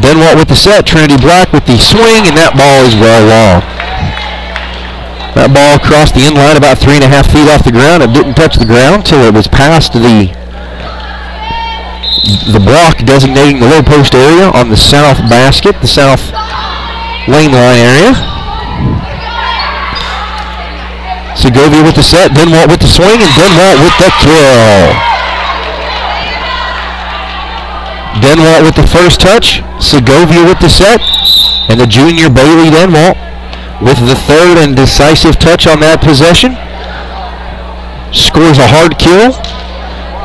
Denwalt with the set, Trinity Black with the swing, and that ball is well long. That ball crossed the inline about 3.5 feet off the ground. It didn't touch the ground till it was past the block designating the low post area on the south basket, the south lane line area. Segovia with the set, Denwalt with the swing, and Denwalt with the kill. Denwalt with the first touch, Segovia with the set, and the junior Bailey Denwalt with the third and decisive touch on that possession. Scores a hard kill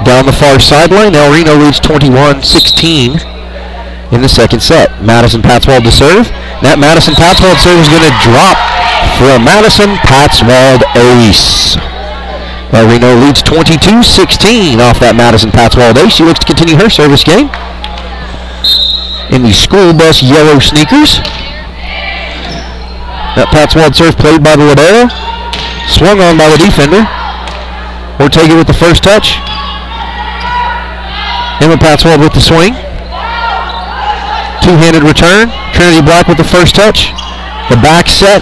down the far sideline. El Reno leads 21-16 in the second set. Madison Patswald to serve. That Madison Patswald serve is going to drop for a Madison Patswald ace. El Reno leads 22-16 off that Madison Patswald ace. She looks to continue her service game in the school bus yellow sneakers. That Patswald serve played by the libero, swung on by the defender. Ortega with the first touch. Emma Patswald with the swing. Two-handed return. Trinity Black with the first touch. The back set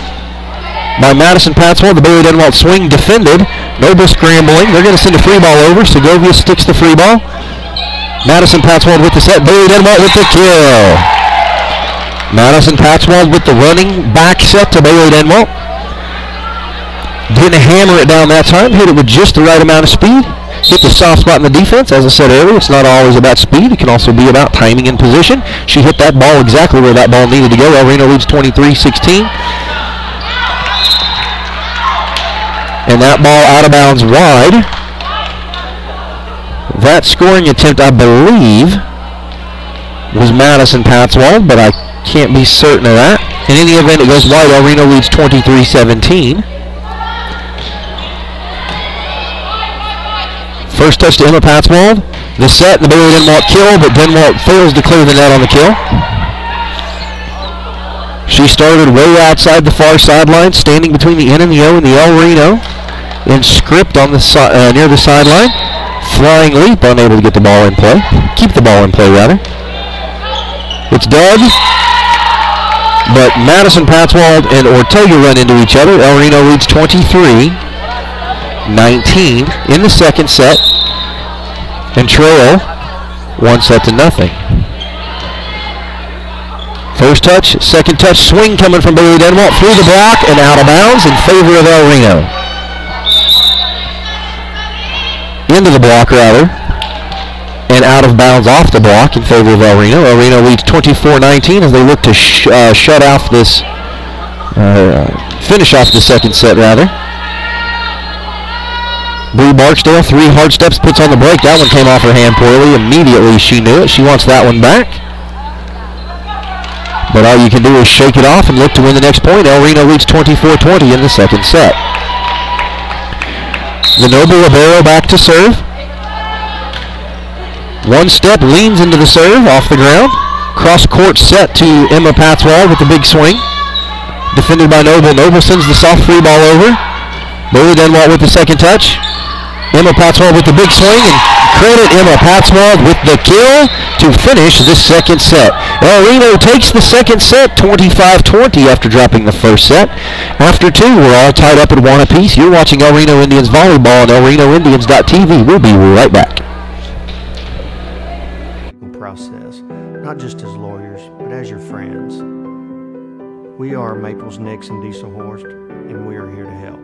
by Madison Patswald. The Bailey Denwalt swing defended. Noble scrambling. They're going to send a free ball over. Segovia sticks the free ball. Madison Patswald with the set. Bailey Denwalt with the kill. Madison Patswald with the running back set to Bailey Denwalt. Didn't hammer it down that time. Hit it with just the right amount of speed. Hit the soft spot in the defense. As I said earlier, it's not always about speed. It can also be about timing and position. She hit that ball exactly where that ball needed to go. El Reno leads 23-16. And that ball out of bounds wide. That scoring attempt, I believe, was Madison Patswald, but I can't be certain of that. In any event, it goes wide. El Reno leads 23-17. First touch to Emma Patswald. The set, the Bailey Denwalt kill, but Denwalt fails to clear the net on the kill. She started way outside the far sideline, standing between the N and the O and the El Reno. In script on the near the sideline. Flying leap, unable to get the ball in play. Keep the ball in play, rather. It's dug. But Madison Patswald and Ortega run into each other. El Reno leads 23-19 in the second set. And trail 1-0. First touch, second touch, swing coming from Bailey Denwalt through the block and out of bounds in favor of El Reno. into the block rather, and out of bounds off the block in favor of El Reno. El Reno leads 24-19 as they look to shut off this, finish off the second set rather. Bree Barksdale, 3 hard steps, puts on the break. That one came off her hand poorly. Immediately she knew it. She wants that one back. But all you can do is shake it off and look to win the next point. El Reno leads 24-20 in the second set. The Noble libero back to serve. One step, leans into the serve, off the ground. Cross court set to Emma Patzwald with the big swing. Defended by Noble. Noble sends the soft free ball over. Bailey Denwalt with the second touch. Emma Patzwald with the big swing, and credit Emma Patzwald with the kill to finish this second set. El Reno takes the second set 25-20 after dropping the first set. After 2, we're all tied up at 1 apiece. You're watching El Reno Indians volleyball on elrenoindians.tv. We'll be right back.
Process, not just as lawyers, but as your friends. We are Maples, Nix, and Dieselhorst, and we are here to help.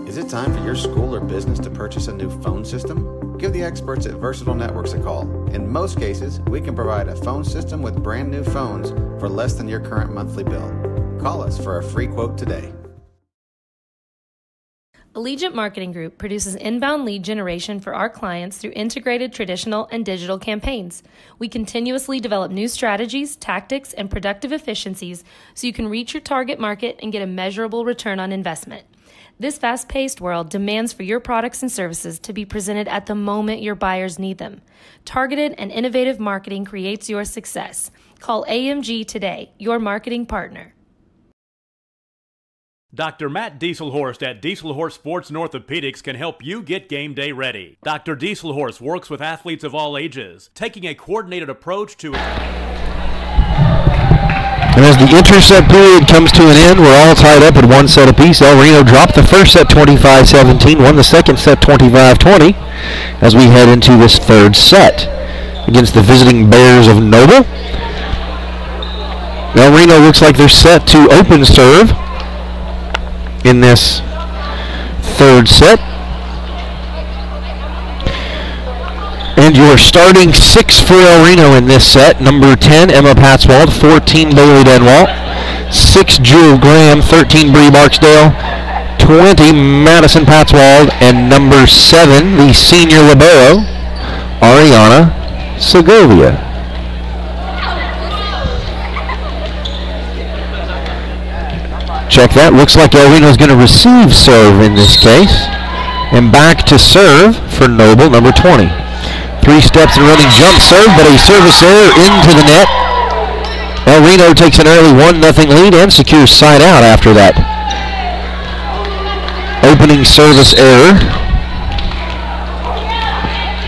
Is it time for your school or business to purchase a new phone system? Give the experts at Versatile Networks a call. In most cases, we can provide a phone system with brand new phones for less than your current monthly bill. Call us for a free quote today.
Allegiant Marketing Group produces inbound lead generation for our clients through integrated traditional and digital campaigns. We continuously develop new strategies, tactics, and productive efficiencies so you can reach your target market and get a measurable return on investment. This fast-paced world demands for your products and services to be presented at the moment your buyers need them. Targeted and innovative marketing creates your success. Call AMG today, your marketing partner.
Dr. Matt Dieselhorst at Dieselhorst Sports and Orthopedics can help you get game day ready. Dr. Dieselhorst works with athletes of all ages, taking a coordinated approach to it.
And as the interset period comes to an end, we're all tied up at 1 set apiece. El Reno dropped the first set 25-17, won the second set 25-20 as we head into this third set against the visiting Bears of Noble. El Reno looks like they're set to open serve in this third set. And your starting 6 for El Reno in this set: number 10, Emma Patzwald; 14, Bailey Denwalt; 6, Jewel Graham; 13, Bree Barksdale; 20, Madison Patzwald; and number 7, the senior libero, Ariana Segovia. Check that. Looks like El Reno is going to receive serve in this case. And back to serve for Noble, number 20. 3 steps and running jump serve, but a service error into the net. El Reno takes an early 1-0 lead and secures side out after that opening service error.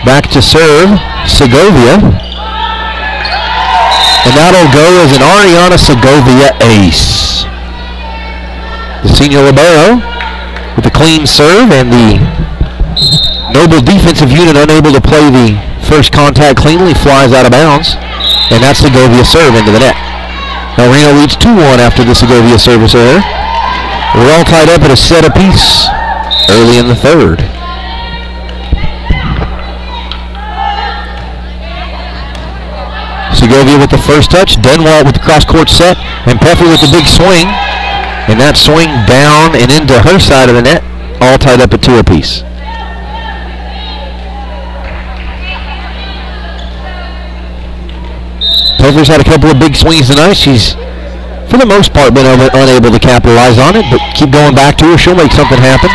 Back to serve, Segovia. And that'll go as an Ariana Segovia ace. The senior libero with a clean serve, and the Noble defensive unit unable to play the first contact cleanly flies out of bounds, and that's Segovia serve into the net. El Reno leads 2-1 after the Segovia service error. We're all tied up at a set apiece early in the third. Segovia with the first touch, Denwalt with the cross-court set, and Peffer with the big swing. And that swing down and into her side of the net, all tied up at 2 apiece. Peffer's had a couple of big swings tonight. She's for the most part, been unable to capitalize on it, but keep going back to her. She'll make something happen.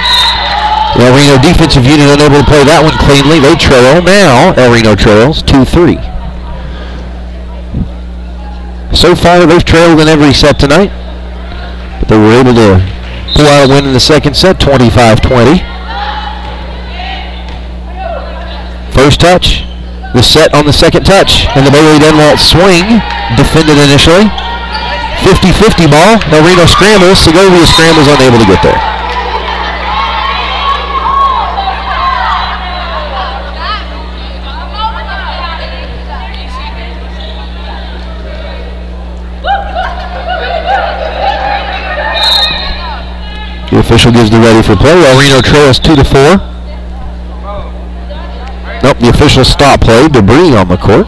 El Reno defensive unit unable to play that one cleanly. They trail now. El Reno trails 2-3. So far, they've trailed in every set tonight, but they were able to pull out a win in the second set, 25-20. First touch, the set on the second touch, and the Bailey Denwalt swing, defended initially. 50-50 ball. El Reno scrambles. Segovia scrambles, unable to get there. The official gives the ready for play. El Reno trails 2-4. Nope, the official stop play. Debris on the court.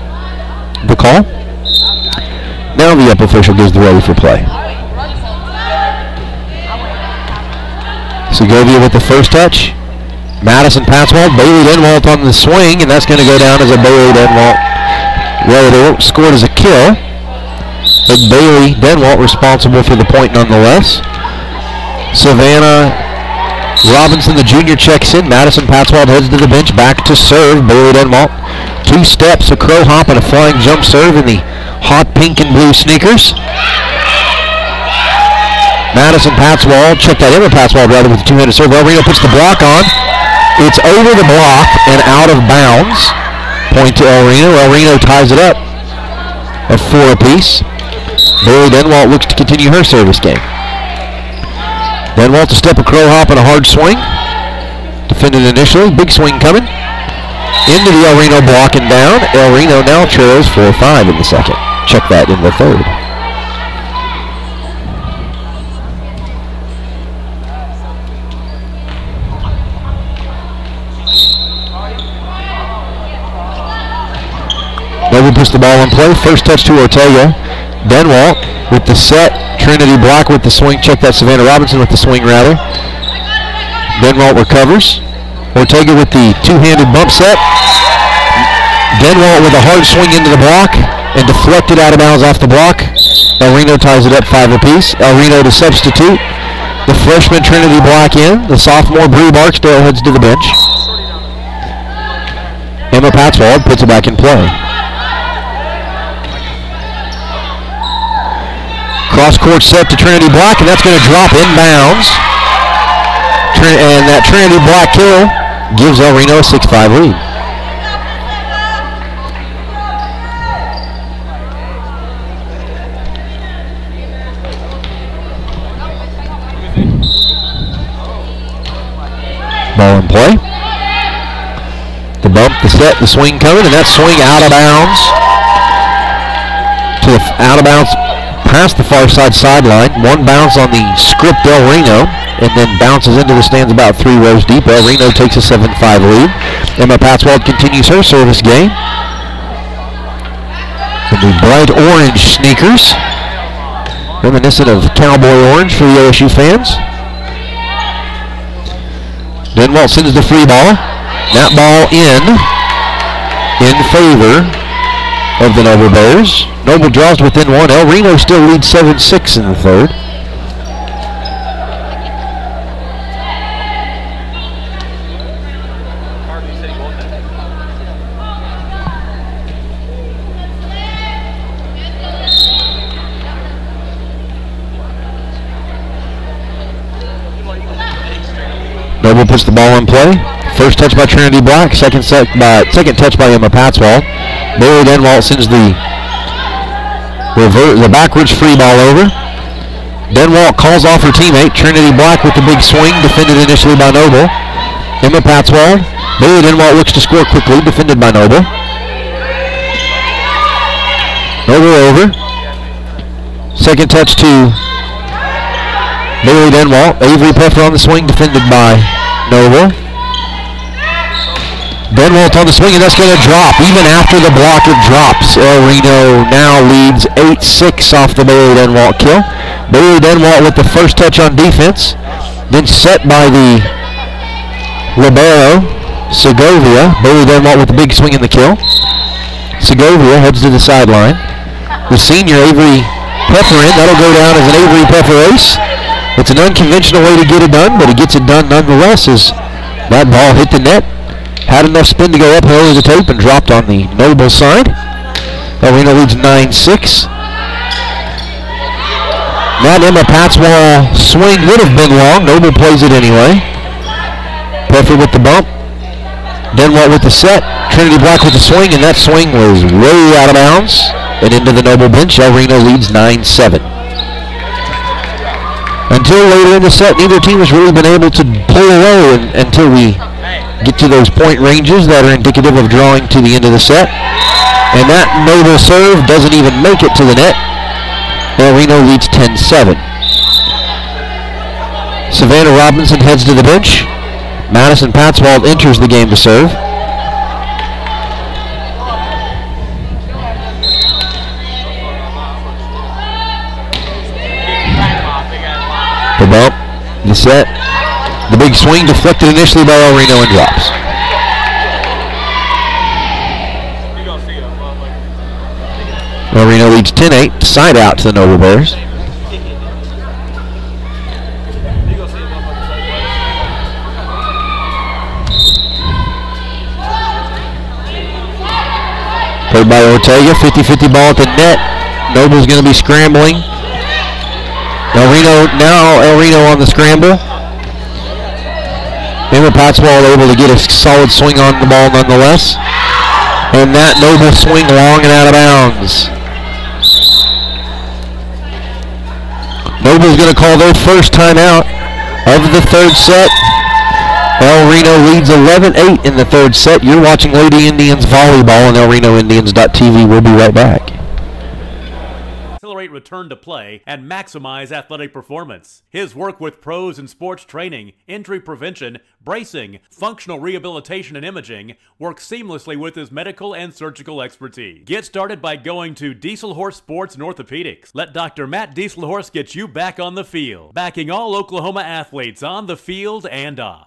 The call. Now the up official gives the ready for play. Segovia with the first touch. Madison Patswald, Bailey Denwalt on the swing, and that's going to go down as a Bailey Denwalt. Well, they weren't scored as a kill, but Bailey Denwalt responsible for the point nonetheless. Savannah Robinson, the junior, checks in. Madison Patswald heads to the bench, back to serve. Bailey Denwalt, 2 steps, a crow hop, and a flying jump serve in the hot pink and blue sneakers. Madison Patswald, check that, Emma Patswald rather, with a 2-handed serve. El Reno puts the block on. It's over the block and out of bounds. Point to El Reno. El Reno ties it up at 4 apiece. Bailey Denwalt looks to continue her service game. Denwalt to step, a crow hop, and a hard swing. Defended initially. Big swing coming. Into the El Reno block and down. El Reno now trails 4-5 in the second. Check that in the third. Noble puts the ball in play. First touch to Ortega. Denwalt with the set. Trinity Black with the swing. Check that, Savannah Robinson with the swing rather. Denwalt recovers. Ortega with the 2-handed bump set. Denwalt with a hard swing into the block and deflected out of bounds off the block. El Reno ties it up 5 apiece. El Reno to substitute. The freshman Trinity Black in. The sophomore Bree Barksdale heads to the bench. Emma Patswald puts it back in play. Cross-court set to Trinity Black, and that's going to drop inbounds. And that Trinity Black kill gives El Reno a 6-5 lead. Ball in play. The bump, the set, the swing coming, and that swing out of bounds. To the out of bounds past the far side sideline. One bounce on the script El Reno, and then bounces into the stands about 3 rows deep. El Reno takes a 7-5 lead. Emma Patswald continues her service game. In the bright orange sneakers, reminiscent of cowboy orange for the OSU fans. Denwalt sends the free ball. That ball in favor of the Noble Bears. Noble draws within 1. El Reno still leads 7-6 in the third. Noble puts the ball in play. First touch by Trinity Black. Second touch by Emma Patswald. Bailey Denwalt sends the backwards free ball over. Denwalt calls off her teammate. Trinity Black with the big swing, defended initially by Noble. Emma Patswald. Bailey Denwalt looks to score quickly, defended by Noble. Noble over. Second touch to Bailey Denwalt. Avery Puffer on the swing, defended by Noble. Denwalt on the swing, and that's going to drop. Even after the block, it drops. El Reno now leads 8-6 off the Bailey Denwalt kill. Bailey Denwalt with the first touch on defense. Then set by the libero, Segovia. Bailey Denwalt with the big swing in the kill. Segovia heads to the sideline. The senior, Avery Peffer in. That'll go down as an Avery Peffer ace. It's an unconventional way to get it done, but he gets it done nonetheless as that ball hit the net. Had enough spin to go uphill as a tape and dropped on the Noble side. El Reno leads 9-6. That Emma Patzwall swing would have been long. Noble plays it anyway. Peffer with the bump. Denwalt with the set. Trinity Black with the swing, and that swing was way out of bounds and into the Noble bench. El Reno leads 9-7. Until later in the set, neither team has really been able to pull away until we get to those point ranges that are indicative of drawing to the end of the set. And that Noble serve doesn't even make it to the net. El Reno leads 10-7. Savannah Robinson heads to the bench. Madison Patzwald enters the game to serve. The bump, the set, the big swing deflected initially by El Reno and drops. El Reno leads 10-8, side out to the Noble Bears. Played by Ortega, 50-50 ball at the net. Noble's going to be scrambling. El Reno on the scramble. Emma Patzwall able to get a solid swing on the ball nonetheless. And that Noble swing long and out of bounds. Noble's going to call their first timeout of the third set. El Reno leads 11-8 in the third set. You're watching Lady Indians Volleyball on ElRenoIndians.tv. We'll be right back.
Accelerate return to play and maximize athletic performance. His work with pros in sports training, injury prevention, bracing, functional rehabilitation, and imaging works seamlessly with his medical and surgical expertise. Get started by going to Dieselhorse Sports and Orthopedics. Let Dr. Matt Dieselhorse get you back on the field, backing all Oklahoma athletes on the field and off.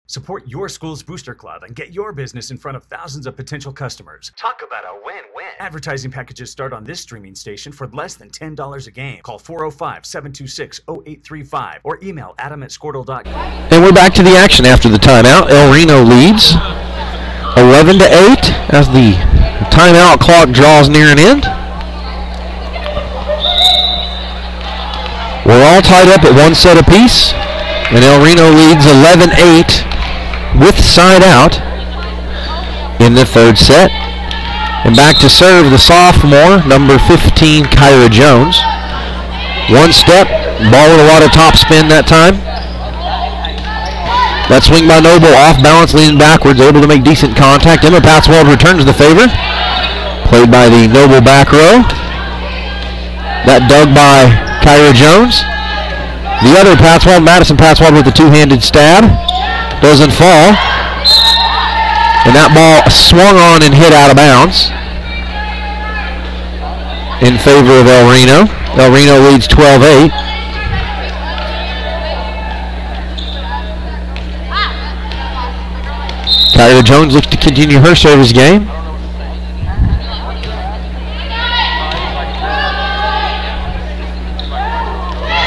Support your school's booster club and get your business in front of thousands of potential customers. Talk about a win-win. Advertising packages start on this streaming station for less than $10 a game. Call 405-726-0835 or email adam@squirtle.com.
And we're back to the action after the timeout. El Reno leads 11-8 as the timeout clock draws near an end. We're all tied up at one set apiece, and El Reno leads 11-8 with side out in the third set. And back to serve the sophomore, number 15, Kyra Jones. One step, ball with a lot of top spin that time. That swing by Noble, off balance, leaning backwards, able to make decent contact. Emma Patzwald returns the favor. Played by the Noble back row. That dug by Kyra Jones. The other Patzwald, Madison Patzwald, with the two-handed stab. Doesn't fall. And that ball swung on and hit out of bounds in favor of El Reno. El Reno leads 12-8. Kyra Jones looks to continue her service game.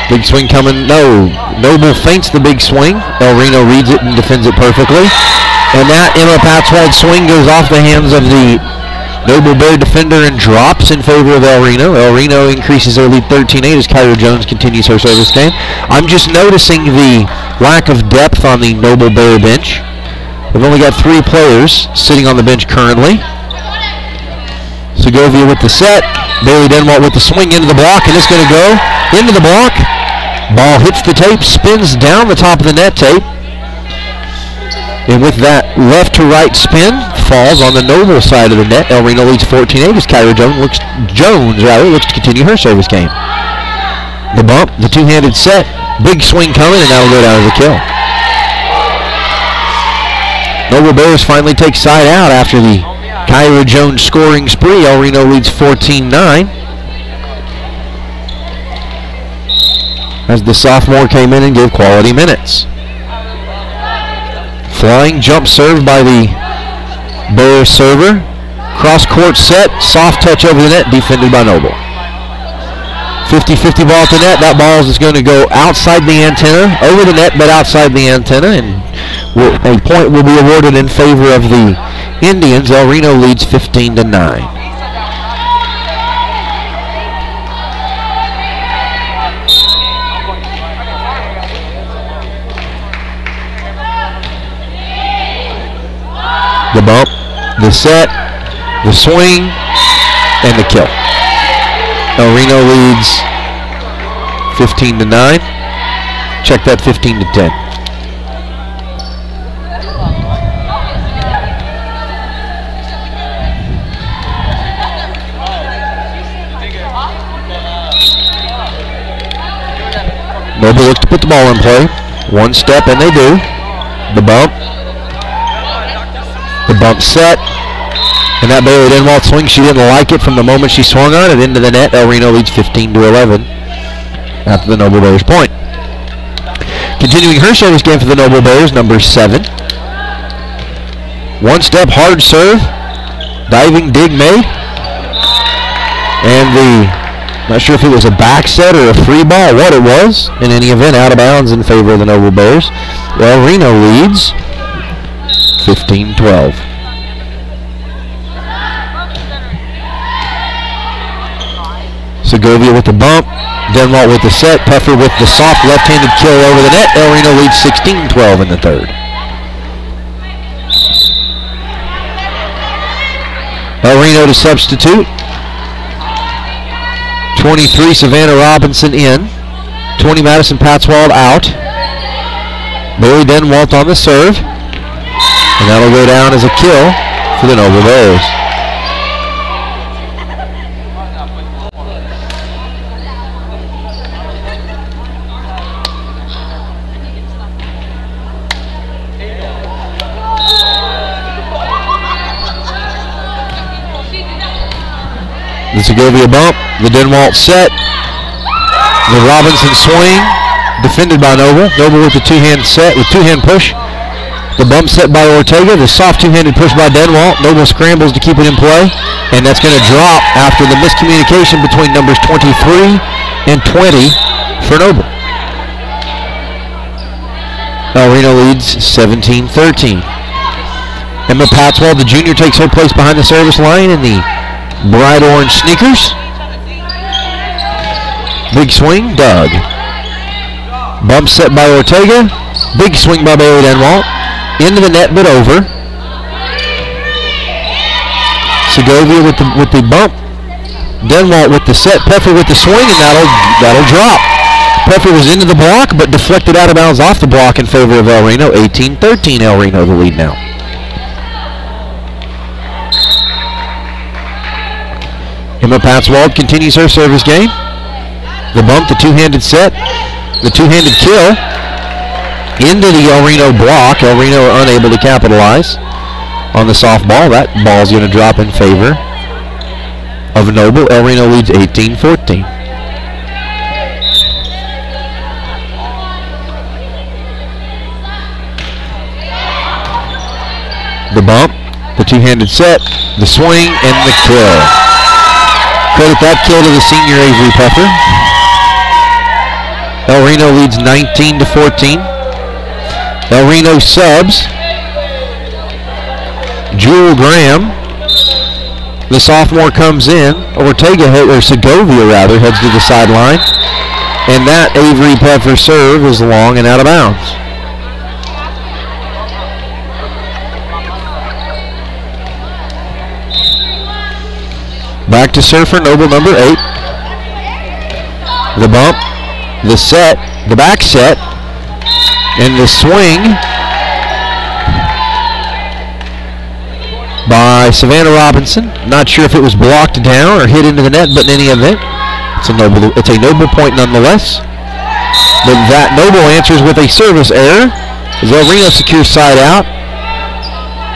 Big swing coming, no. Noble feints the big swing. El Reno reads it and defends it perfectly. And that Emma Patzwald swing goes off the hands of the Noble Bear defender and drops in favor of El Reno. El Reno increases their lead 13-8 as Kyra Jones continues her service game. I'm just noticing the lack of depth on the Noble Bear bench. They've only got 3 players sitting on the bench currently. Segovia with the set. Bailey Denwalt with the swing into the block, and it's going to go into the block. Ball hits the tape, spins down the top of the net tape. And with that left to right spin, falls on the Noble side of the net. El Reno leads 14-8 as Kyra Jones looks to continue her service game. The bump, the two-handed set, big swing coming, and that'll go down as a kill. Noble Bears finally take side out after the Kyra Jones scoring spree. El Reno leads 14-9. As the sophomore came in and gave quality minutes. Flying jump serve by the Bears server. Cross court set, soft touch over the net, defended by Noble. 50-50 ball at the net. That ball is going to go outside the antenna, over the net, but outside the antenna, and a point will be awarded in favor of the Indians. El Reno leads 15-9. The bump, the set, the swing, and the kill. El Reno leads 15-9. Check that 15-10. Noble looks to put the ball in play. One step, and they do. The bump. The bump set. And that Bailey Denwalt swing, she didn't like it from the moment she swung on it into the net. El Reno leads 15-11 after the Noble Bears point. Continuing her service game for the Noble Bears, number 7. One step, hard serve. Diving dig made. And not sure if it was a back set or a free ball, what it was. In any event, out of bounds in favor of the Noble Bears. El Reno leads 15-12. Segovia with the bump. Denwalt with the set. Puffer with the soft left-handed kill over the net. El Reno leads 16-12 in the third. El Reno to substitute. 23, Savannah Robinson in. 20, Madison Patswald out. Bailey Denwalt on the serve. And that'll go down as a kill for the Noble Bears. The Segovia bump, the Denwalt set, the Robinson swing, defended by Noble. Noble with the two-hand set, with two-hand push. The bump set by Ortega, the soft two-handed push by Denwalt. Noble scrambles to keep it in play, and that's going to drop after the miscommunication between numbers 23 and 20 for Noble. El Reno leads 17-13. Emma Patswald, the junior, takes her place behind the service line in the bright orange sneakers. Big swing, Doug. Bump set by Ortega. Big swing by Bailey Denwalt. Into the net, but over. Segovia with the bump. Denwalt with the set. Puffer with the swing, and that'll drop. Puffer was into the block, but deflected out of bounds off the block in favor of El Reno. 18-13, El Reno the lead now. Emma Patswald continues her service game. The bump, the two-handed set, the two-handed kill into the El Reno block. El Reno are unable to capitalize on the soft ball. That ball's going to drop in favor of Noble. El Reno leads 18-14. The bump, the two-handed set, the swing, and the kill. Credit that kill to the senior Avery Puffer. El Reno leads 19-14. El Reno subs. Jewel Graham, the sophomore, comes in. Segovia rather, heads to the sideline. And that Avery Puffer serve is long and out of bounds. Back to serve for Noble, number 8. The bump, the set, the back set, and the swing by Savannah Robinson. Not sure if it was blocked down or hit into the net, but in any event, it's a Noble point nonetheless. But that Noble answers with a service error as El Reno secures side out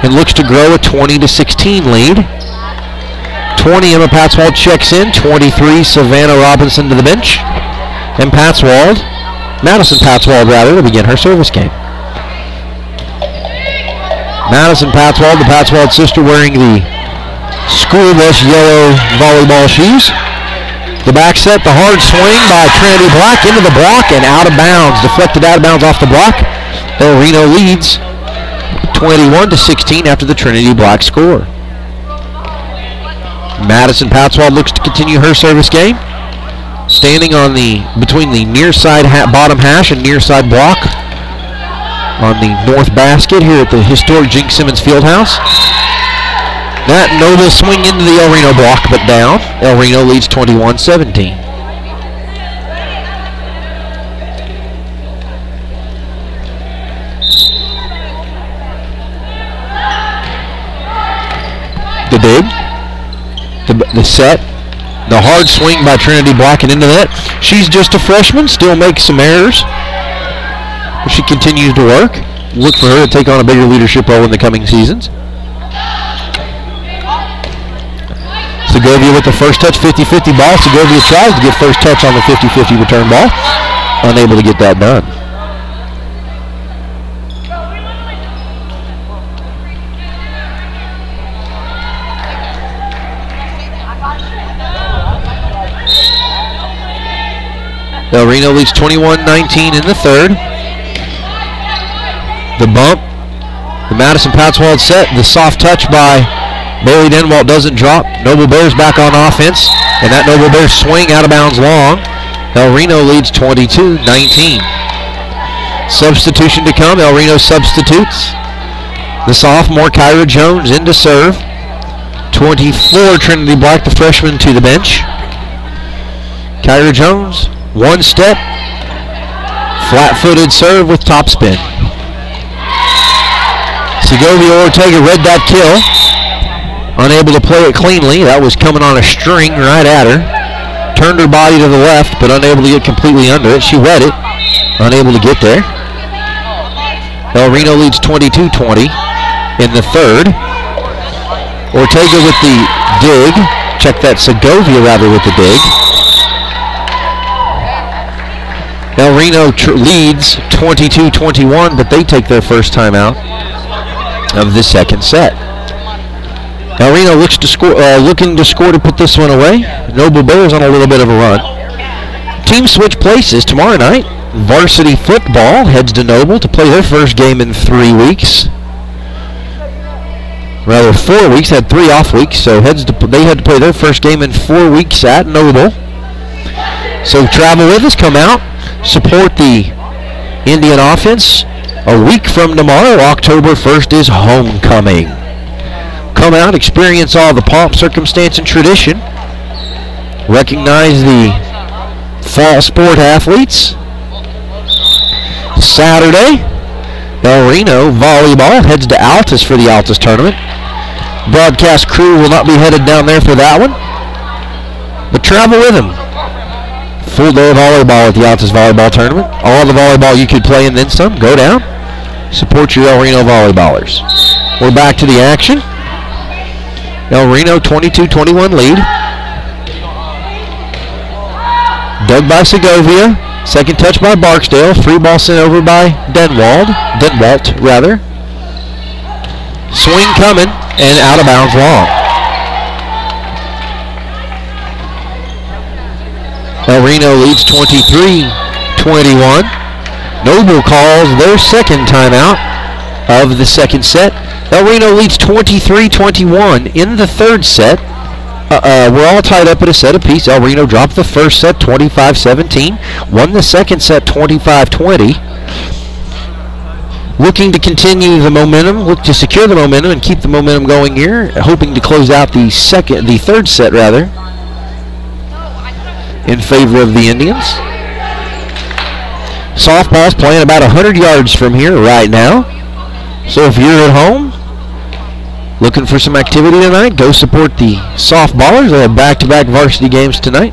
and looks to grow a 20-16 lead. 20, Emma Patswald checks in. 23, Savannah Robinson to the bench. And Madison Patswald to begin her service game. Madison Patswald, the Patswald sister, wearing the school best yellow volleyball shoes. The back set, the hard swing by Trinity Black into the block and out of bounds. Deflected out of bounds off the block. El Reno leads 21-16 after the Trinity Black score. Madison Patswald looks to continue her service game. Standing on between the near side bottom hash and near side block on the north basket here at the historic Jink Simmons Fieldhouse. That noble swing into the El Reno block, but down. El Reno leads 21-17. The dig, the set, the hard swing by Trinity Black and into that. She's just a freshman, still makes some errors, but she continues to work. Look for her to take on a bigger leadership role in the coming seasons. Segovia with the first touch, 50-50 ball. Segovia tries to get first touch on the 50-50 return ball. Unable to get that done. El Reno leads 21-19 in the third. The bump, the Madison Patswald set, the soft touch by Bailey Denwalt doesn't drop. Noble Bears back on offense, and that Noble Bears swing out of bounds long. El Reno leads 22-19. Substitution to come. El Reno substitutes. The sophomore Kyra Jones in to serve. 24 Trinity Black, the freshman, to the bench. Kyra Jones, one step, flat-footed serve with top spin. Segovia Ortega read that kill. Unable to play it cleanly. That was coming on a string right at her. Turned her body to the left, but unable to get completely under it. She read it. Unable to get there. El Reno leads 22-20 in the third. Ortega with the dig. Check that, Segovia rather with the dig. El Reno leads 22-21, but they take their first time out of the second set. El Reno looks to score, looking to score to put this one away. Noble Bears on a little bit of a run. Teams switch places tomorrow night. Varsity football heads to Noble to play their first game in 3 weeks. Rather, 4 weeks. Had 3 off weeks, so they had to play their first game in 4 weeks at Noble. So travel with us, come out, support the Indian offense. A week from tomorrow, October 1st, is homecoming. Come out, experience all the pomp, circumstance, and tradition. Recognize the fall sport athletes. Saturday, El Reno Volleyball heads to Altus for the Altus tournament. Broadcast crew will not be headed down there for that one, but travel with them. Full day of volleyball at the Altus Volleyball tournament. All the volleyball you could play and then some. Go down. Support your El Reno volleyballers. We're back to the action. El Reno 22-21 lead. Dug by Segovia. Second touch by Barksdale. Free ball sent over by Denwalt. Swing coming and out of bounds long. El Reno leads 23-21. Noble calls their second timeout of the second set. El Reno leads 23-21 in the third set. We're all tied up at a set apiece. El Reno dropped the first set 25-17. Won the second set 25-20. Looking to continue the momentum, look to secure the momentum and keep the momentum going here. Hoping to close out the third set rather, in favor of the Indians. Softball's playing about 100 yards from here right now. So if you're at home looking for some activity tonight, go support the softballers. They have back-to-back varsity games tonight.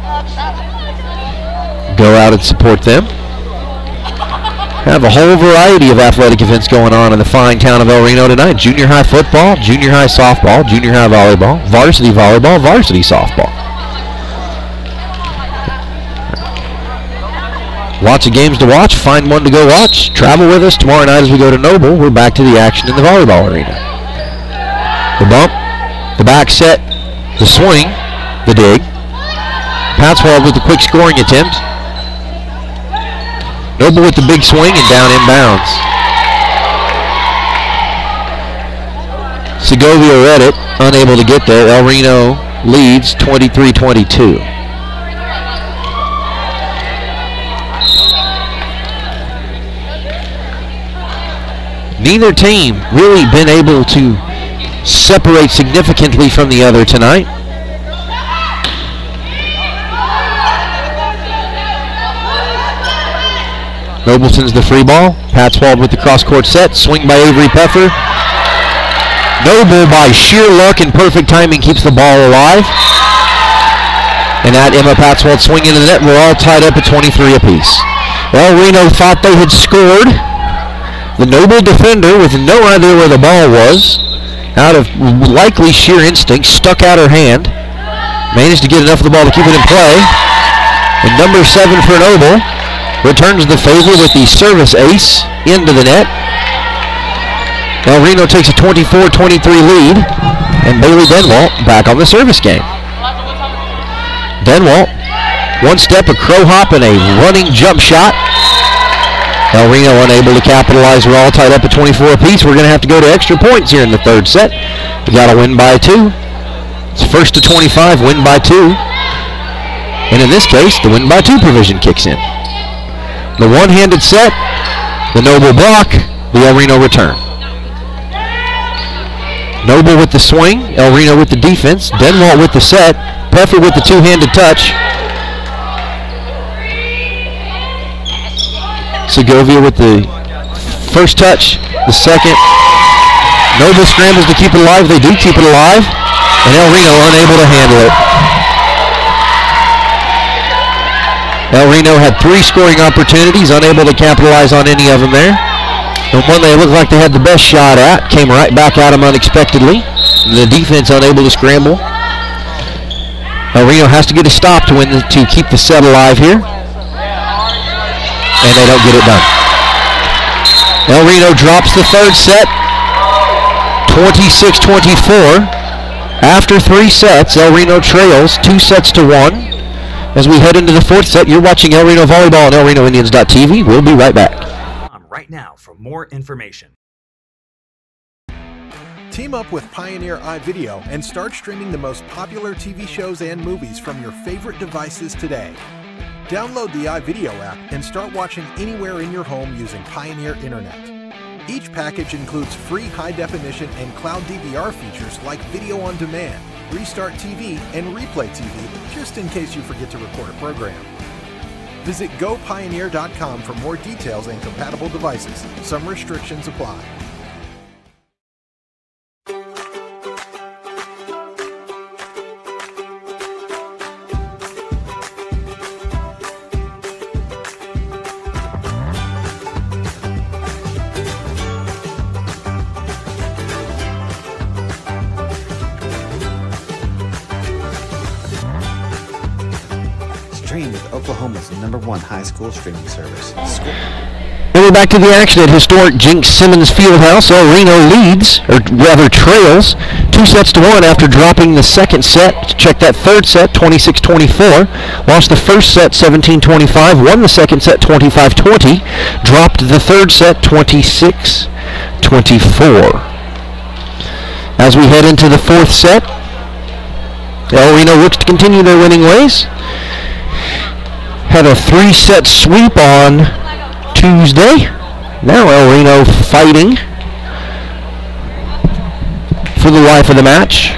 Go out and support them. Have a whole variety of athletic events going on in the fine town of El Reno tonight. Junior high football, junior high softball, junior high volleyball, varsity softball. Lots of games to watch. Find one to go watch. Travel with us tomorrow night as we go to Noble. We're back to the action in the volleyball arena. The bump, the back set, the swing, the dig. Patswald with the quick scoring attempt. Noble with the big swing and down inbounds. Segovia read it, unable to get there. El Reno leads 23-22. Neither team really been able to separate significantly from the other tonight. Nobleton's the free ball. Patswald with the cross-court set. Swing by Avery Peffer. Noble, by sheer luck and perfect timing, keeps the ball alive. And that Emma Patswald swing into the net. We're all tied up at 23 apiece. Well, Reno thought they had scored. The Noble defender, with no idea where the ball was, out of likely sheer instinct, stuck out her hand. Managed to get enough of the ball to keep it in play. And number 7 for Noble returns the favor with the service ace into the net. Now Reno takes a 24-23 lead, and Bailey Denwalt back on the service game. Denwalt, one step, a crow hop, and a running jump shot. El Reno unable to capitalize. We're all tied up at 24 apiece. We're going to have to go to extra points here in the third set. We got to win by 2. It's first to 25, win by 2. And in this case, the win by 2 provision kicks in. The one-handed set, the Noble block, the El Reno return. Noble with the swing, El Reno with the defense, Denwalt with the set, Peffer with the two-handed touch. Segovia with the first touch, the second. Noble scrambles to keep it alive. They do keep it alive. And El Reno unable to handle it. El Reno had 3 scoring opportunities, unable to capitalize on any of them there. And one they looked like they had the best shot at came right back at them unexpectedly. The defense unable to scramble. El Reno has to get a stop to keep the set alive here. And they don't get it done. El Reno drops the third set, 26-24. After 3 sets, El Reno trails 2 sets to 1. As we head into the fourth set, you're watching El Reno Volleyball on ElRenoIndians.tv. We'll be right back.
Right now for more information.
Team up with Pioneer iVideo and start streaming the most popular TV shows and movies from your favorite devices today. Download the iVideo app and start watching anywhere in your home using Pioneer Internet. Each package includes free high-definition and cloud DVR features like Video on Demand, Restart TV, and Replay TV, just in case you forget to record a program. Visit GoPioneer.com for more details and compatible devices. Some restrictions apply.
Stream with Oklahoma's #1 high school streaming service.
And we're back to the action at historic Jinx Simmons Fieldhouse. El Reno leads, or rather trails, 2 sets to 1 after dropping the second set. Check that third set, 26-24. Lost the first set, 17-25. Won the second set, 25-20. Dropped the third set, 26-24. As we head into the fourth set, El Reno looks to continue their winning ways. Had a 3-set sweep on Tuesday. Now El Reno fighting for the life of the match.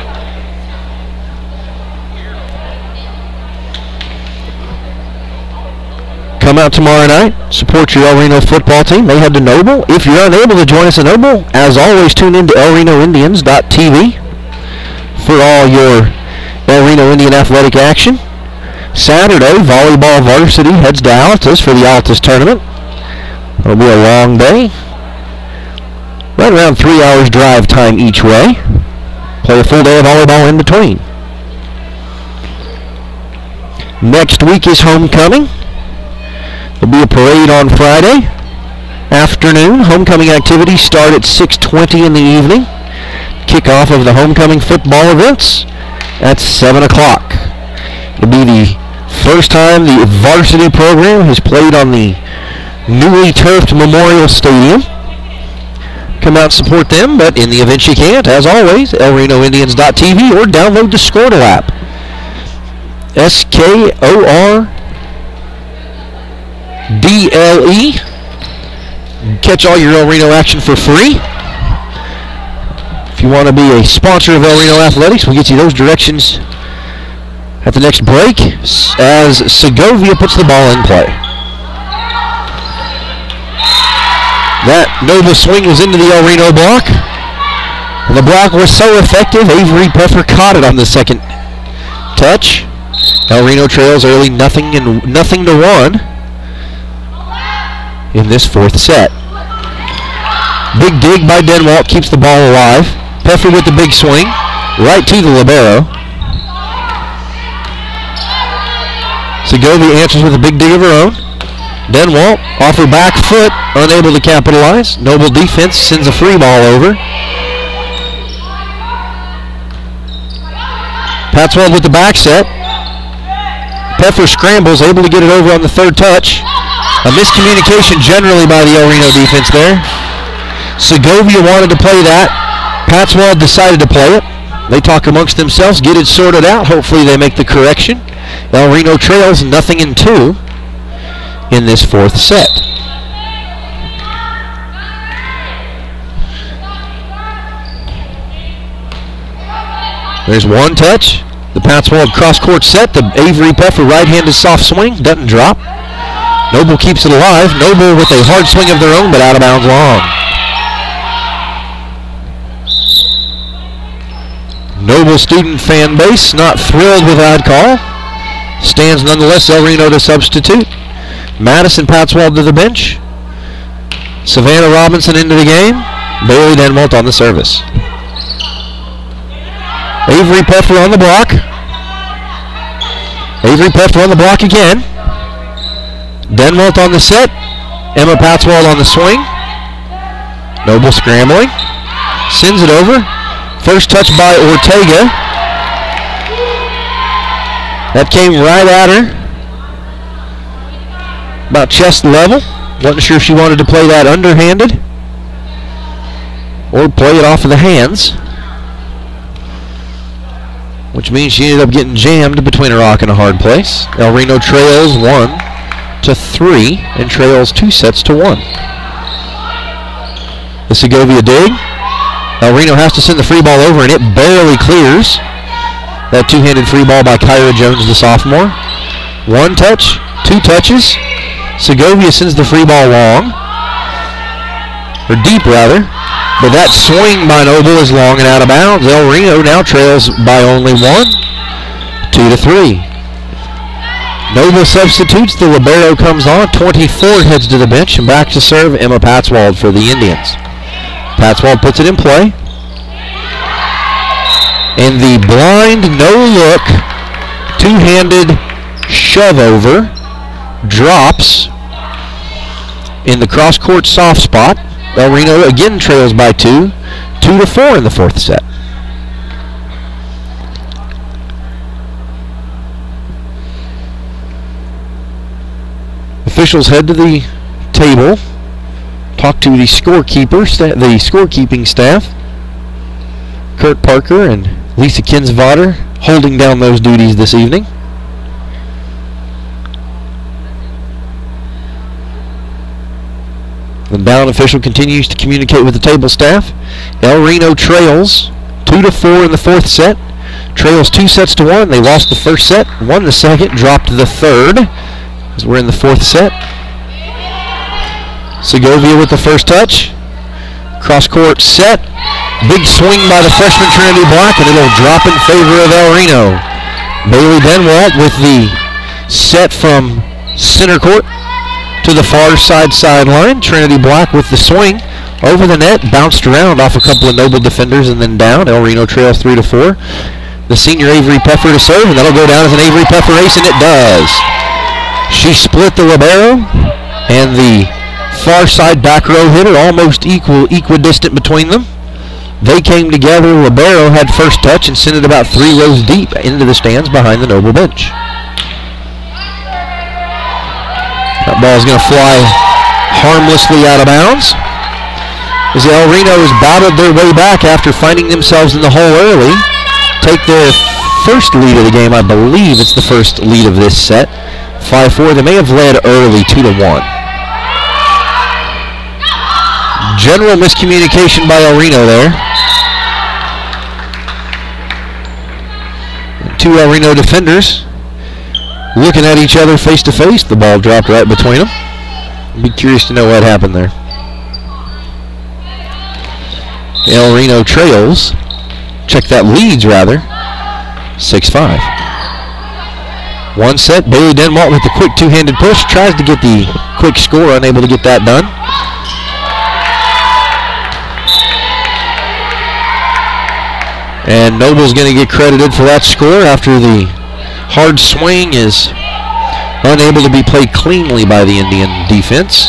Come out tomorrow night, support your El Reno football team. They head to Noble. If you're unable to join us at Noble, as always, tune in to ElRenoIndians.tv for all your El Reno Indian athletic action. Saturday, volleyball varsity heads to Altus for the Altus tournament. It'll be a long day. Right around 3 hours drive time each way. Play a full day of volleyball in between. Next week is homecoming. There'll be a parade on Friday afternoon. Homecoming activities start at 6:20 in the evening. Kickoff of the homecoming football events at 7 o'clock. It'll be the First time the varsity program has played on the newly turfed Memorial Stadium. Come out and support them, but in the event you can't, as always, elrenoindians.tv or download the Squirtle app. SKORDLE. Catch all your El Reno action for free. If you want to be a sponsor of El Reno Athletics, we'll get you those directions at the next break as Segovia puts the ball in play. That Nova swing was into the El Reno block. And the block was so effective, Avery Peffer caught it on the second touch. El Reno trails early 0-1 in this fourth set. Big dig by Denwalt keeps the ball alive. Peffer with the big swing, right to the libero. Segovia answers with a big dig of her own. Denwalt off her back foot, unable to capitalize. Noble defense sends a free ball over. Patswell with the back set. Peffer scrambles, able to get it over on the third touch. A miscommunication generally by the El Reno defense there. Segovia wanted to play that. Patswell decided to play it. They talk amongst themselves, get it sorted out. Hopefully they make the correction. El Reno trails 0-2 in this fourth set. There's one touch. The Patswell cross-court set. The Avery Peffer right-handed soft swing. Doesn't drop. Noble keeps it alive. Noble with a hard swing of their own, but out of bounds long. Noble student fan base not thrilled with that call. Stands nonetheless. El Reno to substitute. Madison Patswell to the bench. Savannah Robinson into the game. Bailey Denwalt on the service. Avery Peffer on the block. Avery Peffer on the block again. Denwalt on the set. Emma Patswell on the swing. Noble scrambling. Sends it over. First touch by Ortega. That came right at her. About chest level. Wasn't sure if she wanted to play that underhanded or play it off of the hands, which means she ended up getting jammed between a rock and a hard place. El Reno trails 1-3 and trails 2-1. The Segovia dig. El Reno has to send the free ball over, and it barely clears. That two-handed free ball by Kyra Jones, the sophomore. One touch, two touches. Segovia sends the free ball long, or deep rather, but that swing by Noble is long and out of bounds. El Reno now trails by only 1, 2-3. Noble substitutes, the libero comes on, 24 heads to the bench, and back to serve Emma Patswald for the Indians. Patswald puts it in play. And the blind, no-look, two-handed shove over drops in the cross-court soft spot. El Reno again trails by 2, 2-4 in the fourth set. Officials head to the table, talk to the scorekeeping staff. Kurt Parker and Lisa Kinsvater holding down those duties this evening. The down official continues to communicate with the table staff. El Reno trails 2-4 in the fourth set. Trails 2-1. They lost the first set, won the second, dropped the third, as we're in the fourth set. Segovia with the first touch. Cross-court set. Big swing by the freshman Trinity Black, and it'll drop in favor of El Reno. Bailey Denwalt with the set from center court to the far sideline. Trinity Black with the swing over the net, bounced around off a couple of Noble defenders and then down. El Reno trails 3-4. The senior Avery Peffer to serve, and that'll go down as an Avery Peffer ace, and it does. She split the libero, and the far side back row hitter almost equidistant between them. They came together. Libero had first touch and sent it about 3 rows deep into the stands behind the Noble bench. Ball is going to fly harmlessly out of bounds. As the El Renos battled their way back after finding themselves in the hole early, take their first lead of the game. I believe it's the first lead of this set. 5-4. They may have led early 2-1. General miscommunication by El Reno there. Two El Reno defenders looking at each other face to face. The ball dropped right between them. I'd be curious to know what happened there. El Reno trails. Check that, leads rather. 6-5. One set. Bailey Denwalt with the quick two-handed push. Tries to get the quick score. Unable to get that done. And Noble's going to get credited for that score after the hard swing is unable to be played cleanly by the Indian defense.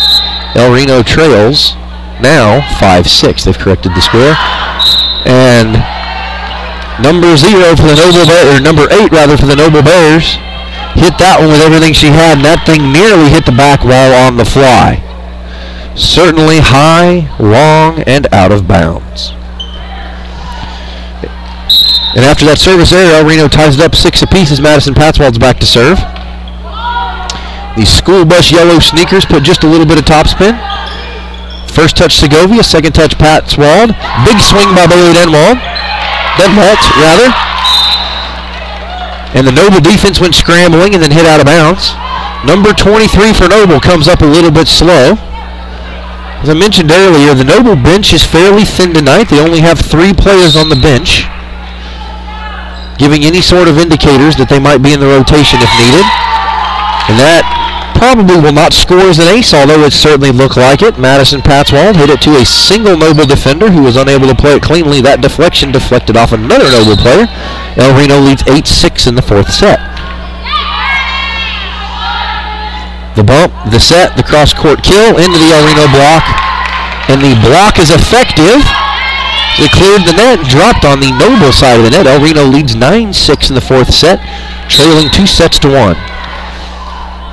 El Reno trails now 5-6. They've corrected the score. And number 0 for the Noble Bears, or number 8 rather, for the Noble Bears, hit that one with everything she had, and that thing nearly hit the back wall on the fly. Certainly high, long, and out of bounds. And after that service error, El Reno ties it up 6 apiece as Madison Patswold's back to serve. The school bus yellow sneakers put just a little bit of topspin. First touch Segovia, second touch Patswold. Big swing by Bailey Denwalt, and the Noble defense went scrambling and then hit out of bounds. Number 23 for Noble comes up a little bit slow. As I mentioned earlier, the Noble bench is fairly thin tonight. They only have 3 players on the bench, giving any sort of indicators that they might be in the rotation if needed. And that probably will not score as an ace, although it certainly looked like it. Madison Patswold hit it to a single Noble defender who was unable to play it cleanly. That deflection deflected off another Noble player. El Reno leads 8-6 in the 4th set. The bump, the set, the cross-court kill into the El Reno block. And the block is effective. They cleared the net, dropped on the Noble side of the net. El Reno leads 9-6 in the 4th set, trailing 2-1.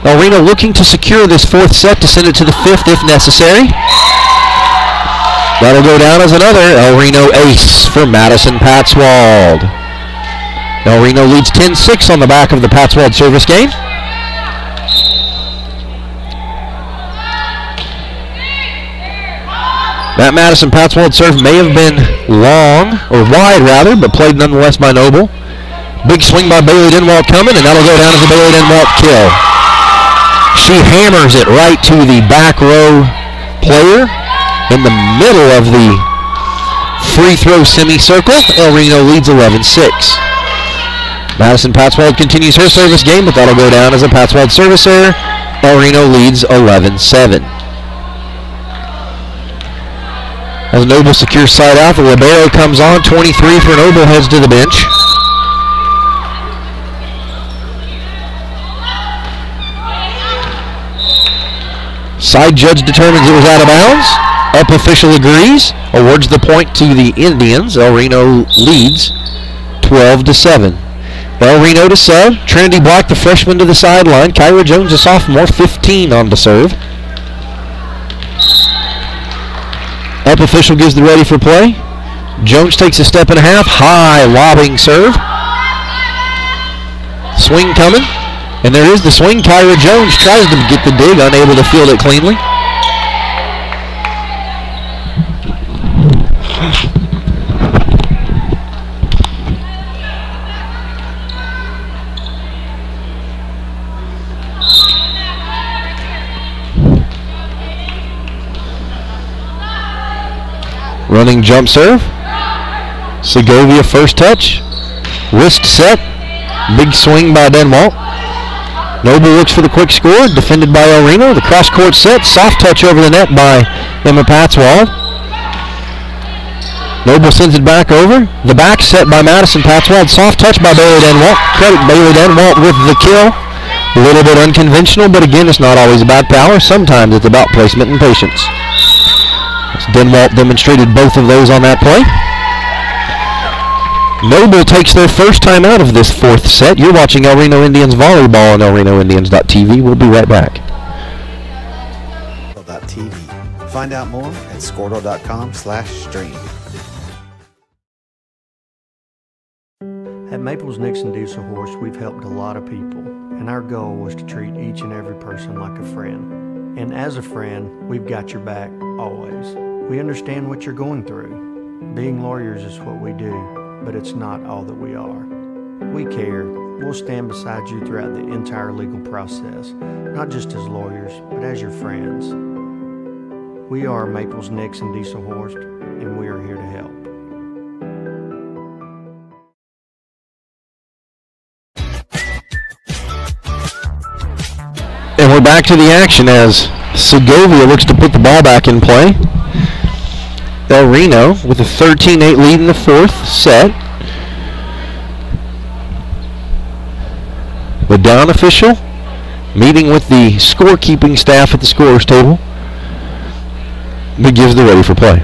El Reno looking to secure this 4th set to send it to the 5th if necessary. That'll go down as another El Reno ace for Madison Patswold. El Reno leads 10-6 on the back of the Patswold service game. That Madison Patswold serve may have been long, or wide rather, but played nonetheless by Noble. Big swing by Bailey Denwalt coming, and that'll go down as a Bailey Denwalt kill. She hammers it right to the back row player in the middle of the free throw semicircle. El Reno leads 11-6. Madison Patswold continues her service game, but that'll go down as a Patswold service error. El Reno leads 11-7. As Noble secures side out, the libero comes on. 23 for Noble heads to the bench. Side judge determines it was out of bounds. Up official agrees. Awards the point to the Indians. El Reno leads 12-7. El Reno to sub. Trinity Black, the freshman, to the sideline. Kyra Jones, a sophomore, 15 on to serve. Up official gives the ready for play. Jones takes a step and a half. High lobbing serve. Swing coming. And there is the swing. Kyra Jones tries to get the dig, unable to field it cleanly. Running jump serve. Segovia first touch. Wrist set. Big swing by Denwalt. Noble looks for the quick score. Defended by El Reno. The cross court set. Soft touch over the net by Emma Patswold. Noble sends it back over. The back set by Madison Patswold. Soft touch by Bailey Denwalt. Credit Bailey Denwalt with the kill. A little bit unconventional, but again, it's not always about power. Sometimes it's about placement and patience. Denwalt demonstrated both of those on that play. Noble takes their first time out of this 4th set. You're watching El Reno Indians Volleyball on elrenoindians.tv. We'll be right back.
Find out more at squirtle.com/stream.
At Maples Nixon Diesel Horse, we've helped a lot of people, and our goal was to treat each and every person like a friend. And as a friend, we've got your back always. We understand what you're going through. Being lawyers is what we do, but it's not all that we are. We care. We'll stand beside you throughout the entire legal process, not just as lawyers, but as your friends. We are Maples Nixon Diesel Horse, and we are here to help.
And we're back to the action as Segovia looks to put the ball back in play. Reno with a 13-8 lead in the fourth set. The down official meeting with the scorekeeping staff at the scorer's table, but gives the ready for play.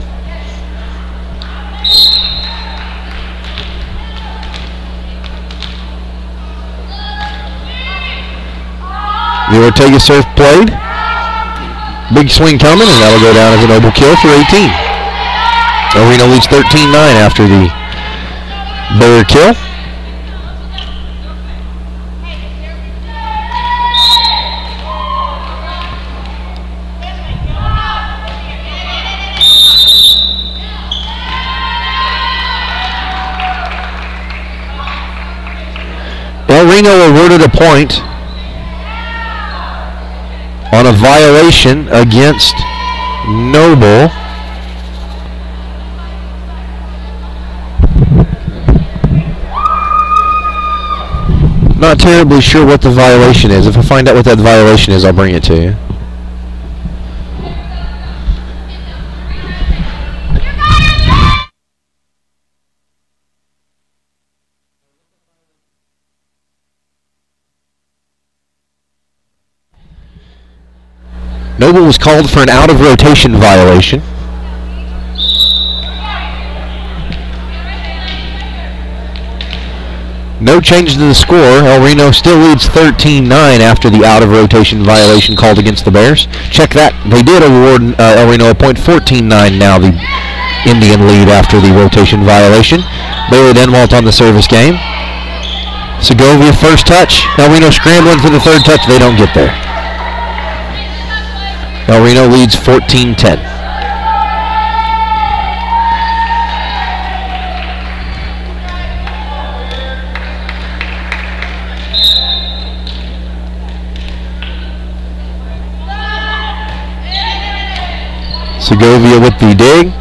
The Ortega serve played. Big swing coming, and that'll go down as a noble kill for 18. Reno leads 13-9 after the Bear kill. Reno awarded a point on a violation against Noble. Not terribly sure what the violation is. If I find out what that violation is, I'll bring it to you. Noble was called for an out-of-rotation violation. No change to the score. El Reno still leads 13-9 after the out-of-rotation violation called against the Bears. Check that. They did award El Reno a point. 14-9 now, the Indian lead after the rotation violation. Bailey Denwalt on the service game. Segovia first touch. El Reno scrambling for the third touch. They don't get there. El Reno leads 14-10. Segovia with the dig.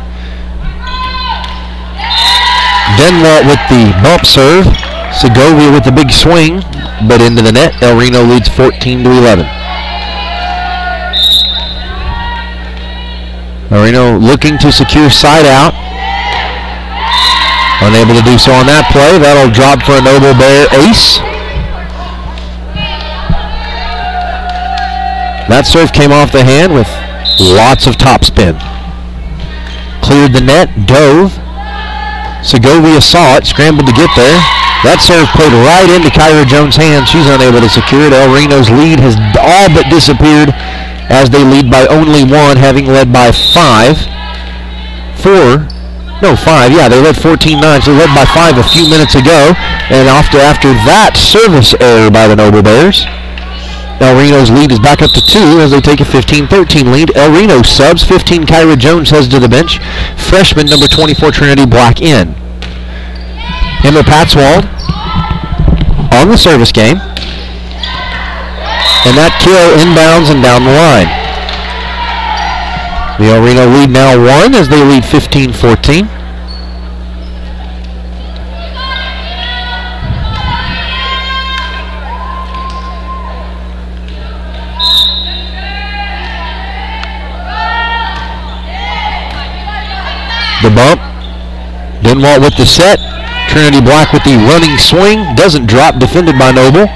Denwalt with the bump serve. Segovia with the big swing, but into the net. El Reno leads 14-11. El Reno looking to secure side out. Unable to do so on that play. That'll drop for a Noble Bear ace. That serve came off the hand with lots of topspin. Cleared the net, dove. Segovia saw it, scrambled to get there. That serve played right into Kyra Jones' hand. She's unable to secure it. El Reno's lead has all but disappeared as they lead by only one, having led by 5. They led 14-9, so they led by 5 a few minutes ago. And after that service error by the Noble Bears, El Reno's lead is back up to 2 as they take a 15-13 lead. El Reno subs. 15 Kyra Jones heads to the bench. Freshman number 24 Trinity Black in. Emma Patzwald on the service game. And that kill inbounds and down the line. The El Reno lead now 1 as they lead 15-14. The bump. Denwalt with the set. Trinity Black with the running swing. Doesn't drop, defended by Noble.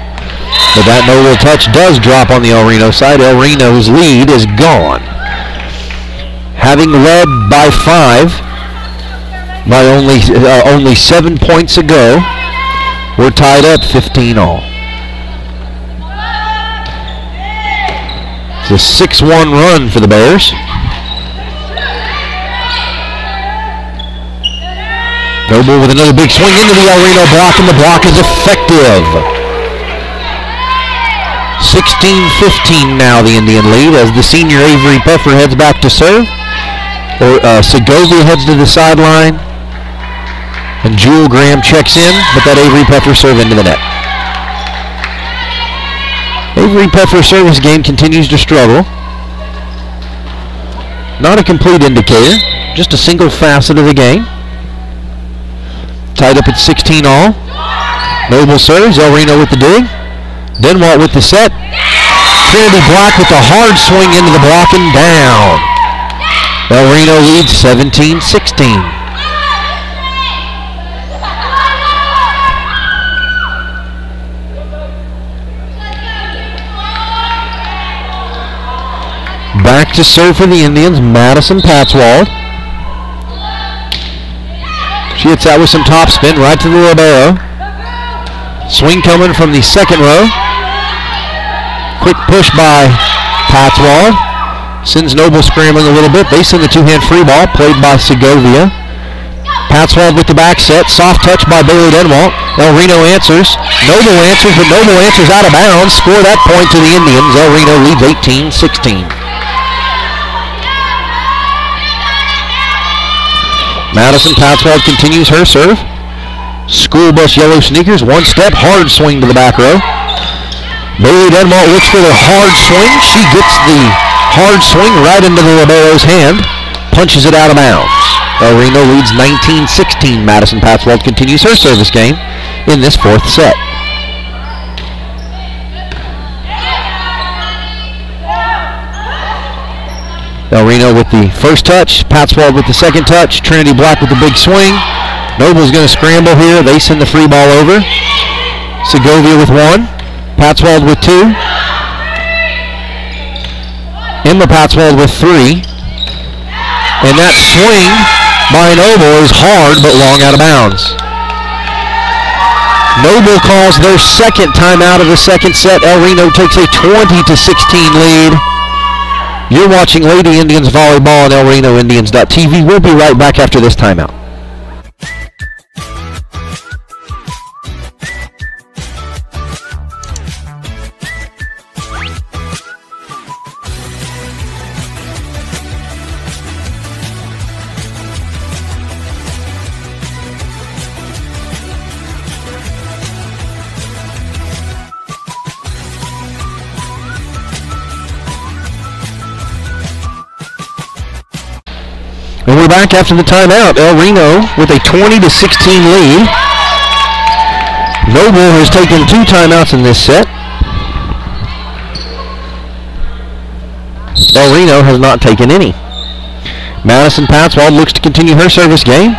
But that Noble touch does drop on the El Reno side. El Reno's lead is gone. Having led by 5 by only 7 points ago, we're tied up 15-all. It's a 6-1 run for the Bears. Noble with another big swing into the El Reno block, and the block is effective. 16-15 now, the Indian lead, as the senior Avery Puffer heads back to serve. Segovia heads to the sideline, and Jewel Graham checks in, but that Avery Puffer serve into the net. Avery Puffer's service game continues to struggle. Not a complete indicator, just a single facet of the game. Tied up at 16 all. Noble serves, El Reno with the dig. Denwalt with the set. Trinity Black with the hard swing into the block and down. El Reno leads 17-16. Back to serve for the Indians, Madison Patswald. She hits out with some topspin right to the libero. Swing coming from the second row. Quick push by Patswald. Sends Noble scrambling a little bit. They send the two-hand free ball, played by Segovia. Patswald with the back set. Soft touch by Bailey Denwalt. El Reno answers. Noble answers, but Noble answers out of bounds. Score that point to the Indians. El Reno leads 18-16. Madison Patswald continues her serve. School bus yellow sneakers, one step, hard swing to the back row. Bailey Denwalt looks for the hard swing. She gets the hard swing right into the libero's hand, punches it out of bounds. El Reno leads 19-16. Madison Patswald continues her service game in this fourth set. El Reno with the first touch, Patswald with the second touch, Trinity Black with the big swing. Noble's going to scramble here. They send the free ball over. Segovia with one, Patswald with two. Emma Patswald with three. And that swing by Noble is hard but long out of bounds. Noble calls their second timeout of the second set. El Reno takes a 20-16 lead. You're watching Lady Indians Volleyball on ElRenoIndians.tv. We'll be right back after this timeout. And we're back after the timeout. El Reno with a 20-16 lead. Noble has taken two timeouts in this set. El Reno has not taken any. Madison Patswald looks to continue her service game.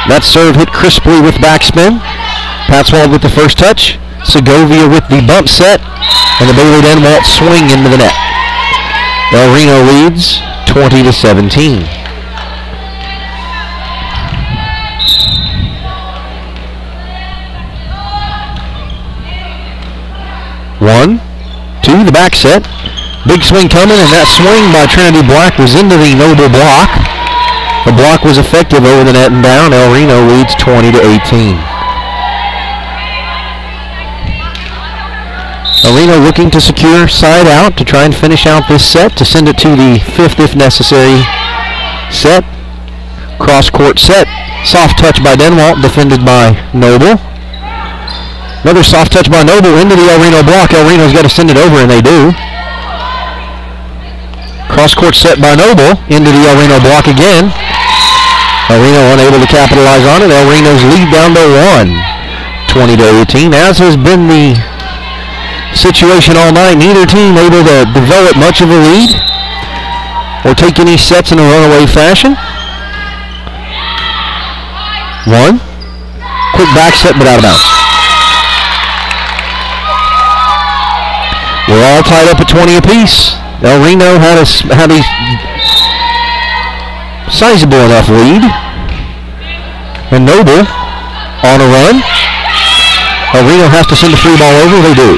That serve hit crisply with backspin. Patswald with the first touch. Segovia with the bump set. And the Bailey Denwalt swing into the net. El Reno leads 20-17. One, two, the back set. Big swing coming, and that swing by Trinity Black was into the Noble block. The block was effective over the net and down. El Reno leads 20-18. El Reno looking to secure side out to try and finish out this set, to send it to the fifth if necessary set. Cross court set. Soft touch by Denwalt, defended by Noble. Another soft touch by Noble into the El Reno block. El Reno's got to send it over, and they do. Cross-court set by Noble into the El Reno block again. El Reno unable to capitalize on it. El Reno's lead down to one, 20-18, as has been the situation all night. Neither team able to develop much of a lead or take any sets in a runaway fashion. One. Quick back set, but out of bounds. We're all tied up at 20 apiece. El Reno had a sizable enough lead. And Noble on a run. El Reno has to send the free ball over. They do.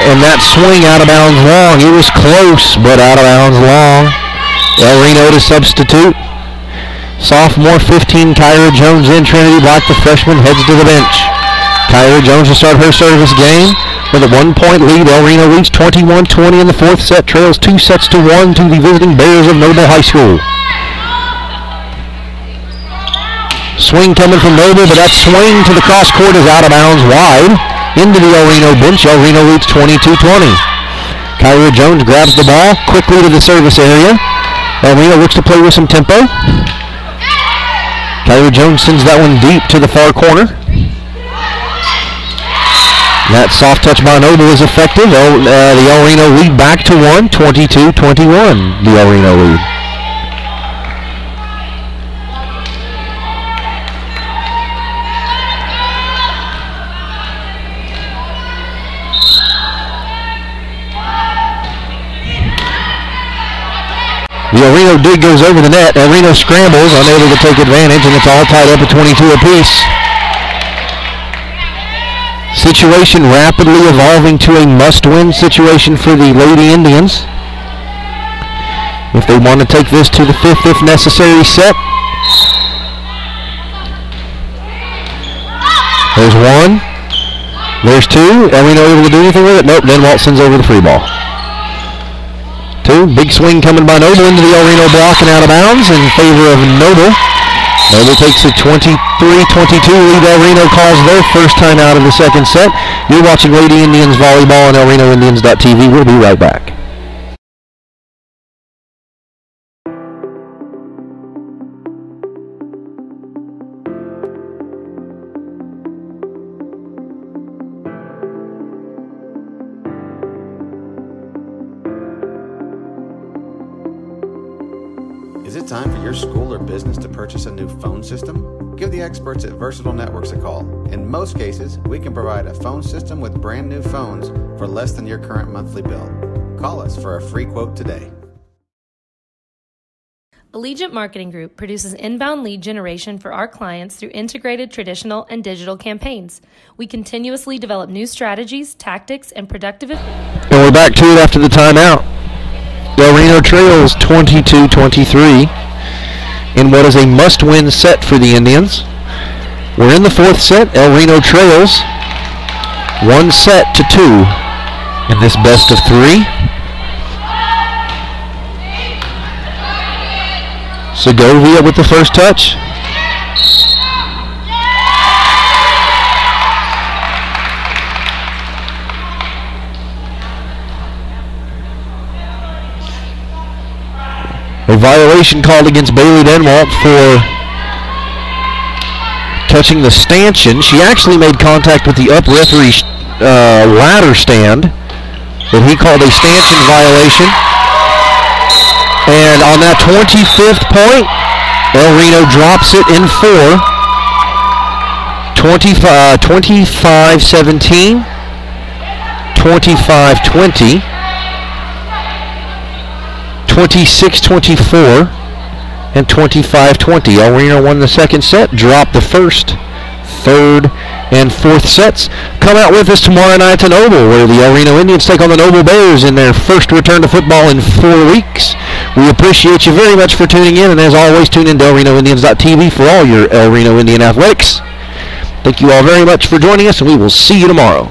And that swing out of bounds long. It was close, but out of bounds long. El Reno to substitute. Sophomore 15, Kyra Jones in. Trinity Black, the freshman, heads to the bench. Kyra Jones will start her service game with a 1-point lead. El Reno leads 21-20 in the fourth set. Trails 2-1 to the visiting Bears of Noble High School. Swing coming from Noble, but that swing to the cross court is out of bounds wide into the El Reno bench. El Reno leads 22-20. Kyra Jones grabs the ball quickly to the service area. El Reno looks to play with some tempo. Kyra Jones sends that one deep to the far corner. That soft touch by Noble is effective. The El Reno lead back to 1, 22-21, the El Reno lead. The El Reno dig goes over the net. El Reno scrambles, unable to take advantage, and it's all tied up at 22 apiece. Situation rapidly evolving to a must-win situation for the Lady Indians. If they want to take this to the fifth, if necessary, set. There's one. There's two. El Reno able to do anything with it? Nope. Then Walt sends over the free ball. Big swing coming by Noble into the El Reno block and out of bounds in favor of Noble. Noble takes a 23-22 lead. El Reno calls their first time out of the second set. You're watching Lady Indians Volleyball on ElRenoIndians.tv. We'll be right back.
Is it time for your school or business to purchase a new phone system? Give the experts at Versatile Networks a call. In most cases, we can provide a phone system with brand new phones for less than your current monthly bill. Call us for a free quote today.
Allegiant Marketing Group produces inbound lead generation for our clients through integrated traditional and digital campaigns. We continuously develop new strategies, tactics, and productive...
And we're back to it after the timeout. El Reno trails 22-23 in what is a must-win set for the Indians. We're in the fourth set. El Reno trails 1-2 in this best of three. Segovia with the first touch. A violation called against Bailey Denwalt for touching the stanchion. She actually made contact with the referee ladder stand, but he called a stanchion violation. And on that 25th point, El Reno drops it in 4. 25-17, 25-20. 26-24 and 25-20. El Reno won the second set, dropped the first, third, and fourth sets. Come out with us tomorrow night to Noble, where the El Reno Indians take on the Noble Bears in their first return to football in 4 weeks. We appreciate you very much for tuning in, and as always, tune in to ElRenoIndians.tv for all your El Reno Indian athletics. Thank you all very much for joining us, and we will see you tomorrow.